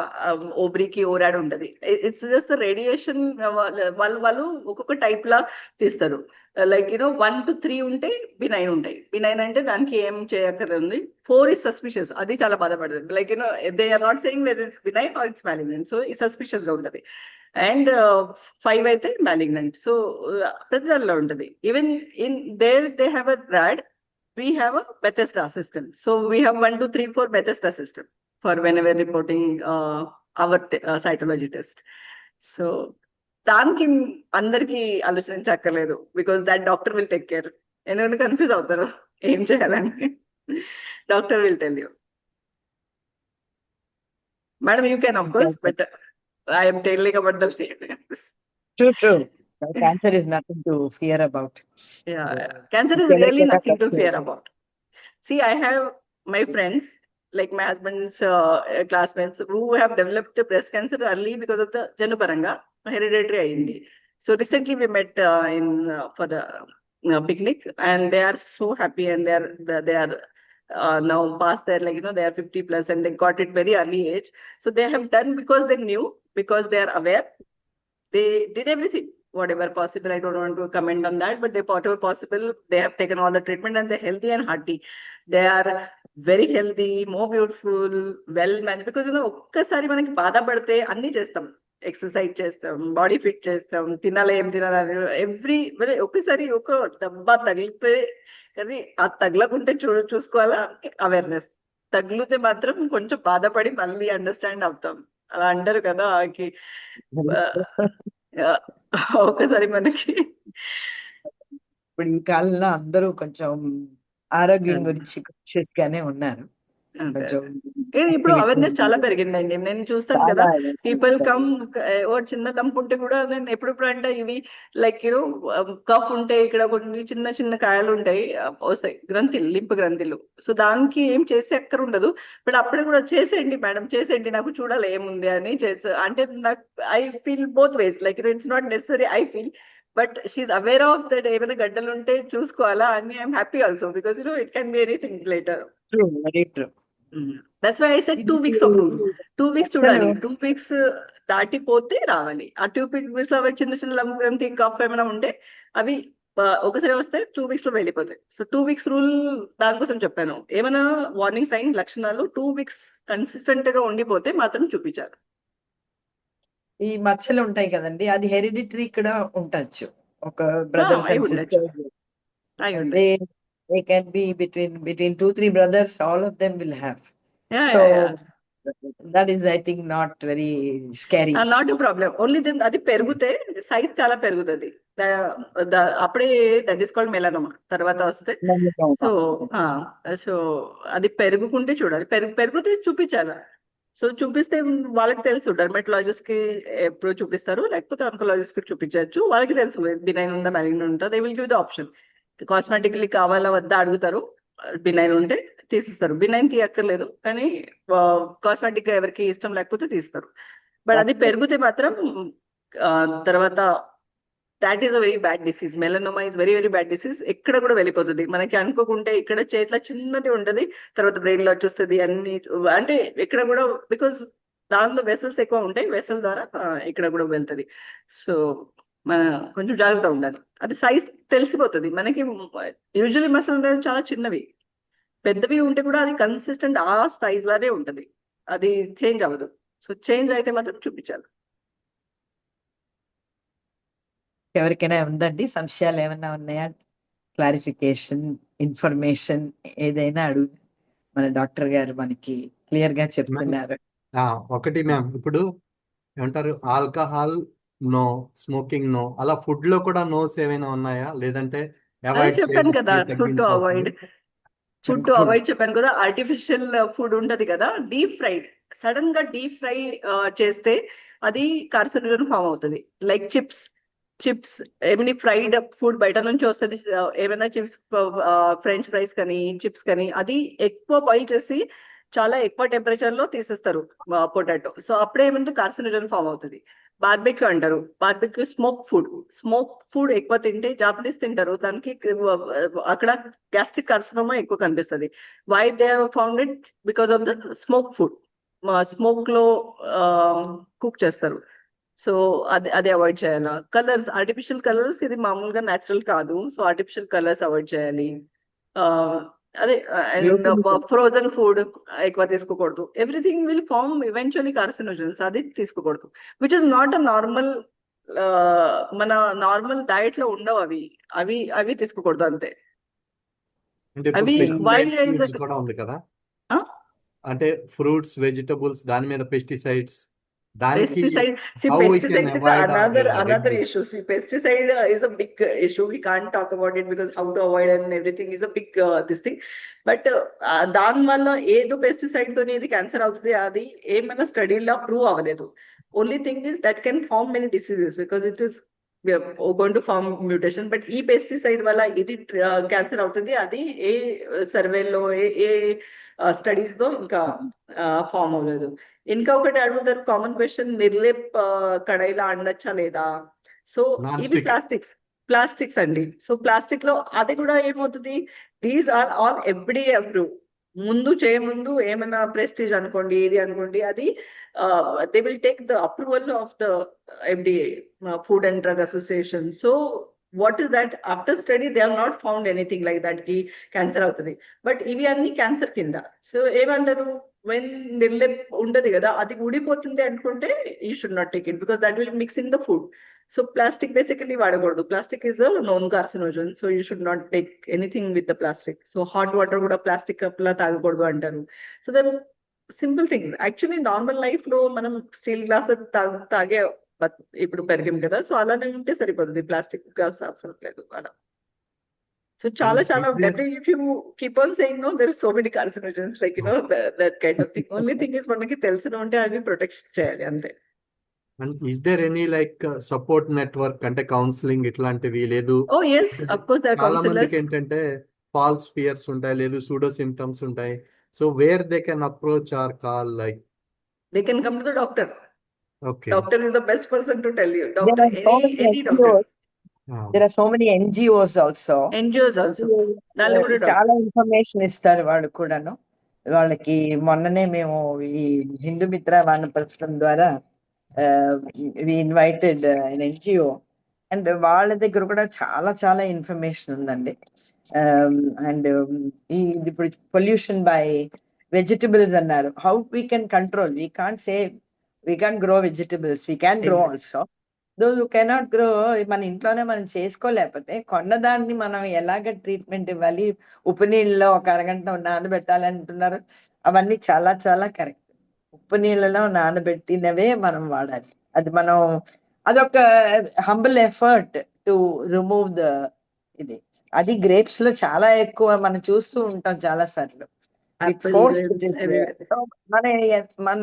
ఓబ్రీకి ఓరాడ్ ఉంటది. It's just radiation. వాళ్ళు ఒక్కొక్క టైప్ లా తీస్తారు. లైక్ 1 to 3 ఉంటే బినైన్ ఉంటాయి. బినైన్ అంటే దానికి ఏం చేయక్కర్లేదు. 4 is suspicious, అది చాలా బాధపడుతుంది. Like they are not saying whether it's benign or it's malignant. So suspicious గా ఉంటది. అండ్ 5 అయితే మాలిగ్నెంట్. సో ప్రతి దానిలో ఉంటది. Even in they have a RAD, we have a Bethesda system. So we have 1, 2, 3, 4 Bethesda system for whenever reporting our cytology test. So దానికి అందరికి ఆలోచించక్కర్లేదు, because that doctor will take care. ఎందుకంటే confuse అవుతారు ఏం చేయాలని. Doctor will tell you. Madam, you can of course, but I am telling about the True. Cancer is nothing to fear about. Yeah, cancer is really nothing to fear about. See, I have my friends, like my husband's classmates, who have developed breast cancer early because of the Januparanga, hereditary ayindi. So recently we met for the picnic, and they are so happy, and they are now past their, like they are 50 plus, and they got it very early age. So they have done because they knew, because they are aware. They did everything, whatever possible. I don't want to comment on that, but they whatever possible, they have taken all the treatment, and they're healthy and hearty. They are very healthy, more beautiful, well managed. Because ఒక్కసారి మనకి బాధపడితే అన్ని చేస్తాం, exercise చేస్తాం, body fit చేస్తాం, తినాలి ఏం తినాలి, ఒక్కసారి ఒక దెబ్బ తగిలితే, కానీ ఆ తగలకుంటే చూసుకోవాలా అవేర్నెస్. తగిలితే మాత్రం కొంచెం బాధపడి మళ్ళీ అండర్స్టాండ్ అవుతాం. అలా అంటారు కదా, ఒకసారి మనకి ఇప్పుడు ఈ కాలంలో అందరూ కొంచెం ఆరోగ్యం గురించి కాన్షియస్ గానే ఉన్నారు. కొంచెం ఇప్పుడు అవేర్నెస్ చాలా పెరిగిందండి. నేను చూస్తాను కదా, పీపుల్ కమ్, ఓ చిన్న లంప్ ఉంటే కూడా నేను ఎప్పుడెప్పుడు అంటే ఇవి లైక్ కఫ్ ఉంటే ఇక్కడ కొన్ని చిన్న చిన్న కాయలు ఉంటాయి, వస్తాయి గ్రంథిలు, లింప్ గ్రంథిలు. సో దానికి ఏం చేసే అక్కర ఉండదు. బట్ అప్పుడే కూడా చేసేయండి మేడం, చేసేయండి, నాకు చూడాలి ఏముంది అని చేస్తా. అంటే నాకు I feel both ways, like it's not necessary I feel, but she's aware of that. ఏమైనా గడ్డలు ఉంటే చూసుకోవాలా అని I'm happy also, because it can be anything later. That's why I said 2 weeks of rule. 2 weeks చూడాలి, 2 weeks దాటిపోతే రావాలి. ఆ 2 weeks లో చిన్న చిన్న లంప్ గ్రంథి, కఫ్ ఏమైనా ఉంటే అవి ఒకసారి వస్తే 2 weeks లో వెళ్ళిపోతాయి. సో 2 weeks రూల్ దానికోసం చెప్పాను. ఏమైనా వార్నింగ్ సైన్ లక్షణాలు 2 weeks కన్సిస్టెంట్ గా ఉండిపోతే మాత్రం చూపించారు. ఈ మచ్చలు ఉంటాయి కదండి, అది హెరిడిటరీ కూడా ఉండొచ్చు. ఒక brothers and sisters, they can be between 2-3 brothers, all of them will have. So that is, I think, not very scary. Not a problem. Only then అది పెరుగుతే సైజ్ చాలా పెరుగుతుంది అప్పుడే, దట్ ఈస్ కాల్డ్ మెలనోమా. తర్వాత వస్తే so అది పెరుగుకుంటే చూడాలి, పెరిగితే చూపించాలి. సో చూపిస్తే వాళ్ళకి తెలుసు, డర్మటలాజిస్ట్ కి ఎప్పుడు చూపిస్తారు, లేకపోతే ఆంకలాజిస్ట్ కి చూపించవచ్చు. వాళ్ళకి తెలుసు బినైన్ ఉందా మ్యాలిగ్నెంట్ ఉందా. They will give the option. Cosmetically కావాలా వద్దా అడుగుతారు, బినైన్ ఉంటే తీసిస్తారు, బినైన్ తీయక్కర్లేదు. కానీ కాస్మెటిక్ ఎవరికి ఇష్టం లేకపోతే తీస్తారు. బట్ అది పెరిగితే మాత్రం తర్వాత that is a very bad disease. Melanoma is very very bad disease. ఎక్కడ కూడా వెళ్ళిపోతుంది, మనకి అనుకోకుంటే ఇక్కడ చేతిలో చిన్నది ఉంటది, తర్వాత బ్రెయిన్ లో వచ్చేస్తుంది అన్ని. అంటే ఇక్కడ కూడా బికాస్ దానిలో వెసల్స్ ఎక్కువ ఉంటాయి, వెసల్ ద్వారా ఇక్కడ కూడా వెళ్తుంది. సో మన కొంచెం జాగ్రత్త ఉండాలి. అది సైజ్ తెలిసిపోతుంది మనకి. యూజువల్లీ మసల్ చాలా చిన్నవి, పెద్దవి ఉంటే కూడా అది కన్సిస్టెంట్ ఆ సైజ్ లానే ఉంటది, అది చేంజ్ అవ్వదు. సో చేంజ్ అయితే మాత్రం చూపించాలి. ఎవరికైనా ఉందండి సంశయాలు ఏమైనా ఉన్నాయా? క్లారిఫికేషన్, ఇన్ఫర్మేషన్ ఏదైనా అడుగు, మన డాక్టర్ గారు మనకి క్లియర్ గా చెప్తున్నారు. ఒకటి మ్యామ్, ఇప్పుడు ఏమంటారు, ఆల్కహాల్ నో, స్మోకింగ్ నో, అలా ఫుడ్ లో కూడా నోస్ ఏమైనా ఉన్నాయా? లేదంటే అవాయిడ్ చెప్పాను కదా, food to avoid, food to avoid చెప్పాను కదా. ఆర్టిఫిషియల్ ఫుడ్ ఉంటది కదా, డీప్ ఫ్రైడ్, సడన్ గా డీప్ ఫ్రై చేస్తే అది కార్సినోజన్ ఫామ్ అవుతుంది. లైక్ చిప్స్ ఏమైనా ఫ్రైడ్ ఫుడ్ బయట నుంచి వస్తుంది, ఏమైనా చిప్స్, ఫ్రెంచ్ ఫ్రైస్ కానీ చిప్స్ కానీ, అది ఎక్కువ బాయిల్ చేసి చాలా ఎక్కువ టెంపరేచర్ లో తీసేస్తారు పొటాటో. సో అప్పుడే ఏమంటే కార్సినోజన్ ఫామ్ అవుతుంది. బార్బెక్యూ అంటారు, బార్బెక్యూ స్మోక్ ఫుడ్ ఎక్కువ తింటే, జాపనీస్ తింటారు, దానికి అక్కడ గ్యాస్ట్రిక్ కార్సినోమా ఎక్కువ కనిపిస్తుంది. Why they found it? Because of the smoke food, smoke లో కుక్ చేస్తారు. సో అది అవాయిడ్ చేయాలి. కలర్స్, ఆర్టిఫిషియల్ కలర్స్, ఇది మామూలుగా న్యాచురల్ కాదు. సో ఆర్టిఫిషియల్ కలర్స్ అవాయిడ్ చేయాలి. అదే అండ్ ఫ్రోజన్ ఫుడ్ ఎక్కువ తీసుకోకూడదు. Everything will form eventually carcinogens, అది తీసుకోకూడదు. Which is not a normal, మన నార్మల్ డయట్ లో ఉండవు అవి, అవి తీసుకోకూడదు అంతే. అంటే అవి పెస్టిసైడ్స్ కూడా ఉంది కదా, అంటే ఫ్రూట్స్, వెజిటబుల్స్, దాని మీద పెస్టిసైడ్స్, దానికి how we can pesticides is avoid or another reduce? issue. See, pesticide is a big issue. We can't talk about it because how to avoid and everything is a big this thing. But దాని వల్ల ఏదో pesticide తోనే ఇది cancer అవుతుంది, అది ఏమైనా స్టడీలో prove అవ్వలేదు. Only thing is that can form many diseases because it is going to form mutation. But ఈ పెస్టిసైడ్ వల్ల ఇది క్యాన్సర్ అవుతుంది, అది ఏ సర్వేలో ఏ స్టడీస్ తో ఇంకా ఫామ్ అవ్వలేదు. ఇంకా ఒకటి అడుగుతారు కామన్ క్వశ్చన్, నిర్లేప్ కడాయిలా అండొచ్చా లేదా? సో ఇవి ప్లాస్టిక్స్ అండి. సో ప్లాస్టిక్ లో అది కూడా ఏమవుతుంది, these are all FDA approve. ముందు చేయముందు ఏమైనా ప్రెస్టీజ్ అనుకోండి, ఏది అనుకోండి, అది they will take the approval of the FDA, food and drug association. So what is that? After study they have not found anything like that కి cancer అవుతుంది. But ఇవి అన్ని క్యాన్సర్ కింద. సో ఏమంటారు, వెన్ నిర్లేప్ ఉండదు కదా, అది ఊడిపోతుంది అనుకుంటే you should not take it because that will mix in the food. So plastic basically వాడకూడదు. Plastic is a known carcinogen. So you should not take anything with the plastic. So hot water కూడా plastic cup లా తాగకూడదు అంటారు. So then simple thing. Actually normal life లో మనం steel glass తాగే ఇప్పుడు పెరిగాం కదా, సో అలానే ఉంటే సరిపోతుంది, ప్లాస్టిక్ గ్లాస్ అవసరం లేదు అలా. సో చాలా definitely if you keep on saying no, there are so many carcinogens, like that kind of thing. Only thing is మనకి తెలిసిన ఉంటే అవి ప్రొటెక్ట్ చేయాలి అంతే. And is there any like support network అంటే కౌన్సిలింగ్ ఇట్లాంటివి లేదు? Oh yes, of course there are చాలా counselors. మందికి ఏంటంటే ఫాల్స్ ఫియర్స్ ఉంటాయి, లేదు సూడో సింప్టమ్స్ ఉంటాయి. So where they can approach or call, like They can come to the doctor. Okay. Doctor is the best person to tell you. Doctor, any doctor. There are so many NGOs also. NGOs also. చాలా information ఇస్తారు వాళ్ళు కూడాను. వాళ్ళకి మొన్ననే మేము ఈ హిందూ మిత్ర వానప్రస్థం ద్వారా we invited an NGO, and వాళ్ళ దగ్గర కూడా చాలా ఇన్ఫర్మేషన్ ఉందండి. అండ్ ఇప్పుడు పొల్యూషన్ బై వెజిటబుల్స్ అన్నారు. How we can control? We can't say we can grow vegetables, we can grow also. You cannot grow. మన ఇంట్లోనే మనం చేసుకోలేకపోతే కొన్నదాన్ని మనం ఎలాగ ట్రీట్మెంట్ ఇవ్వాలి? ఉప్పు నీళ్ళలో ఒక అరగంట నానబెట్టాలి అంటున్నారు. అవన్నీ చాలా కరెక్ట్. ఉప్పు నీళ్ళలో నానబెట్టినవే మనం వాడాలి. అది మనం అదొక humble effort to remove the ఇది. అది గ్రేప్స్ లో చాలా ఎక్కువ మనం చూస్తూ ఉంటాం చాలా సార్లు. With Apple, force grapes, everywhere. మన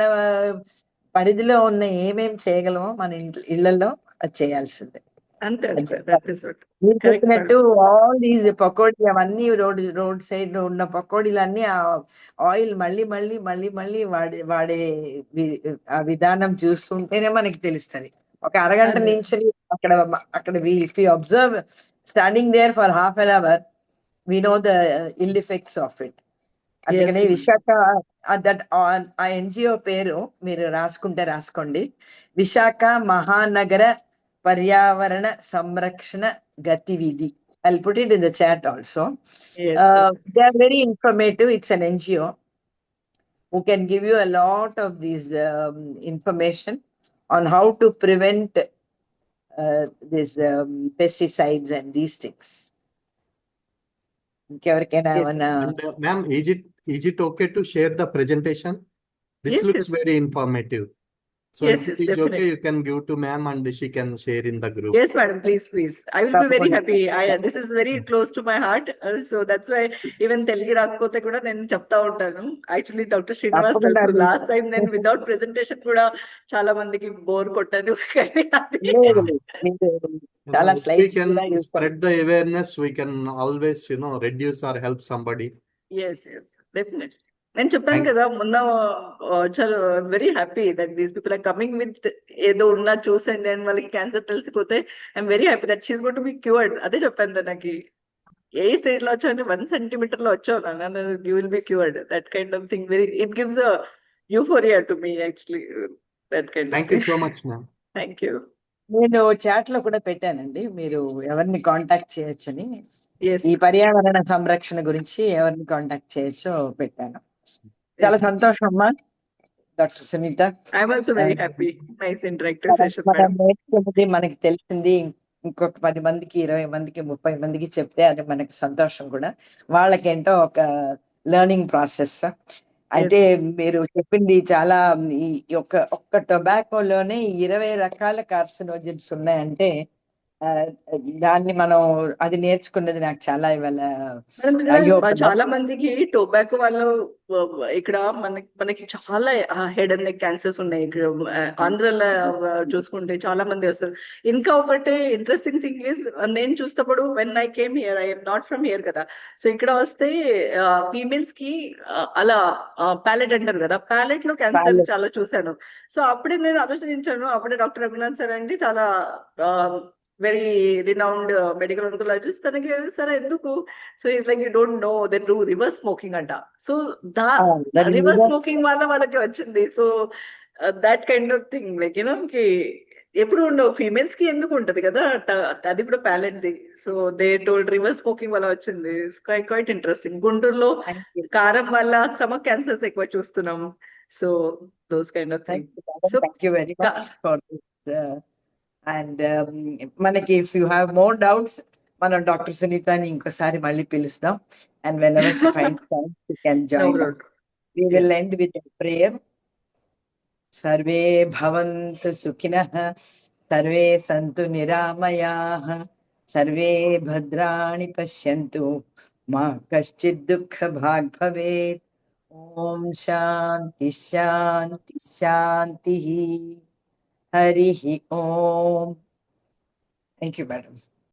పరిధిలో ఉన్న ఏమేం చేయగలమో మన ఇళ్లలో అది చేయాల్సిందే. అంతే అది అంతే, చెప్పాలి. That is what. మీరు కరెక్ట్ చెప్పినట్టు మేడం. ఆల్ దీస్ పకోడీ అవన్నీ రోడ్ సైడ్ ఉన్న పకోడీలన్నీ ఆ ఆయిల్ మళ్ళీ మళ్ళీ మళ్ళీ మళ్ళీ వాడే ఆ విధానం చూస్తుంటేనే మనకి తెలుస్తది. ఒక అరగంట అదే. నుంచి అక్కడ if you observe standing there for half an hour we know the ill effects of it. అందుకని Yes, విశాఖ ఆ ఎన్జిఓ పేరు మీరు రాసుకోండి. విశాఖ మహానగర పర్యావరణ సంరక్షణ గతివిధి. I'll put it in the chat also. yes, They are very informative. It's an NGO who can give you a lot of these information on how to prevent these pesticides and these things. ఇంకెవరికైనా yes, ఏమన్నా And ma'am, is it okay to share the presentation? This yes, looks yes, very informative. So yes, if yes, it is okay, definitely. you can give to ma'am and she can share in the group. Yes, madam, please, please. I will be very తప్పకుండా. happy. This is very close to my heart. So that's why even Telugu రాకపోతే కూడా నేను చెప్తా ఉంటాను. Actually, Dr. Srinivas తప్పకుండా తెలుసు. Last time నేను without presentation కూడా చాలా మందికి బోర్ కొట్టాను. కానీ అది లేదు, మీరు చాలా If we స్లైడ్స్ can కూడా use spread the awareness, we can always, reduce or help somebody. yes, yes, definitely. నేను చెప్పాను Thank- కదా మొన్న చాలా very happy that these people are coming with ఏదో ఉన్నా చూసండి అండ్ వాళ్ళకి క్యాన్సర్ తెలిసిపోతే I'm very happy that she's got to be cured. అదే చెప్పాను తనకి, ఏ స్టేజ్ లో వచ్చావు అంటే 1 centimeter లో వచ్చావు నాన్న, you will be cured. That kind of thing very it gives a euphoria to me actually. That kind Thank you so much, ma'am. Thank you. నేను చాట్ లో కూడా పెట్టానండి, మీరు ఎవరిని కాంటాక్ట్ చేయొచ్చని. ఎస్, ఈ పర్యావరణ సంరక్షణ గురించి ఎవరిని కాంటాక్ట్ చేయొచ్చో పెట్టాను. చాలా సంతోషం అమ్మా doctor Sunitha. I'm also very happy. Nice interactive session మనం మేడం. నేర్చుకున్నది మనకి తెలిసింది ఇంకొక 10 మందికి 20 మందికి 30 మందికి చెప్తే అది మనకి సంతోషం కూడా, వాళ్ళకేంటో ఒక లెర్నింగ్ ప్రాసెస్. అయితే మీరు చెప్పింది చాలా, ఈ ఒక్క టొబాకోలోనే 20 రకాల కార్సినోజన్స్ ఉన్నాయంటే దాన్ని మనం అది నేర్చుకున్నది నాకు చాలా ఇవాళ అయ్యో చాలా మందికి టొబాకో వల్ల ఇక్కడ మనకి చాలా హెడ్ అండ్ నెక్ క్యాన్సర్స్ ఉన్నాయి. ఇక్కడ ఆంధ్రలో చూసుకుంటే చాలా మంది వస్తారు. ఇంకా ఒకటి ఇంట్రెస్టింగ్ థింగ్ ఇస్, నేను చూసినప్పుడు when I came here, I M not from here కదా, సో ఇక్కడ వస్తే ఫీమేల్స్ కి అలా ప్యాలెట్ అంటారు కదా, ప్యాలెట్ లో క్యాన్సర్ Palate. చాలా చూశాను. సో అప్పుడే నేను ఆలోచించాను, అప్పుడే డాక్టర్ రఘునాథ్ సార్ అండి చాలా వెరీ రినౌండ్ మెడికల్ ఆంకాలజిస్ట్, తనకి సార్ ఎందుకు, so it's like you don't know they do reverse smoking అంట. సో రివర్స్ స్మోకింగ్ వల్ల వాళ్ళకి వచ్చింది. So that kind of thing like కి ఎప్పుడు ఉండవు, ఫీమేల్స్ కి ఎందుకు ఉంటది కదా, అది కూడా ప్యాలెట్ ది. So they told reverse smoking వల్ల వచ్చింది. Quite interesting. గుంటూరులో కారం వల్ల స్టమక్ క్యాన్సర్స్ ఎక్కువ చూస్తున్నాం. So those kind of thing. So thank you very much for and మనకి if you have more doubts మనం డాక్టర్ సునీతని ఇంకోసారి మళ్ళీ పిలుస్తాం. And whenever she finds time she can join. We will end with prayer. సర్వే భవంతు సుఖినః, survey సంతు నిరామయాః, survey భద్రాణి పశ్యంతు, మా కశ్చిత్ దుఃఖ భాగ్ భవేత్. ఓం శాంతి శాంతి శాంతి. హరి ఓం. Thank you madam.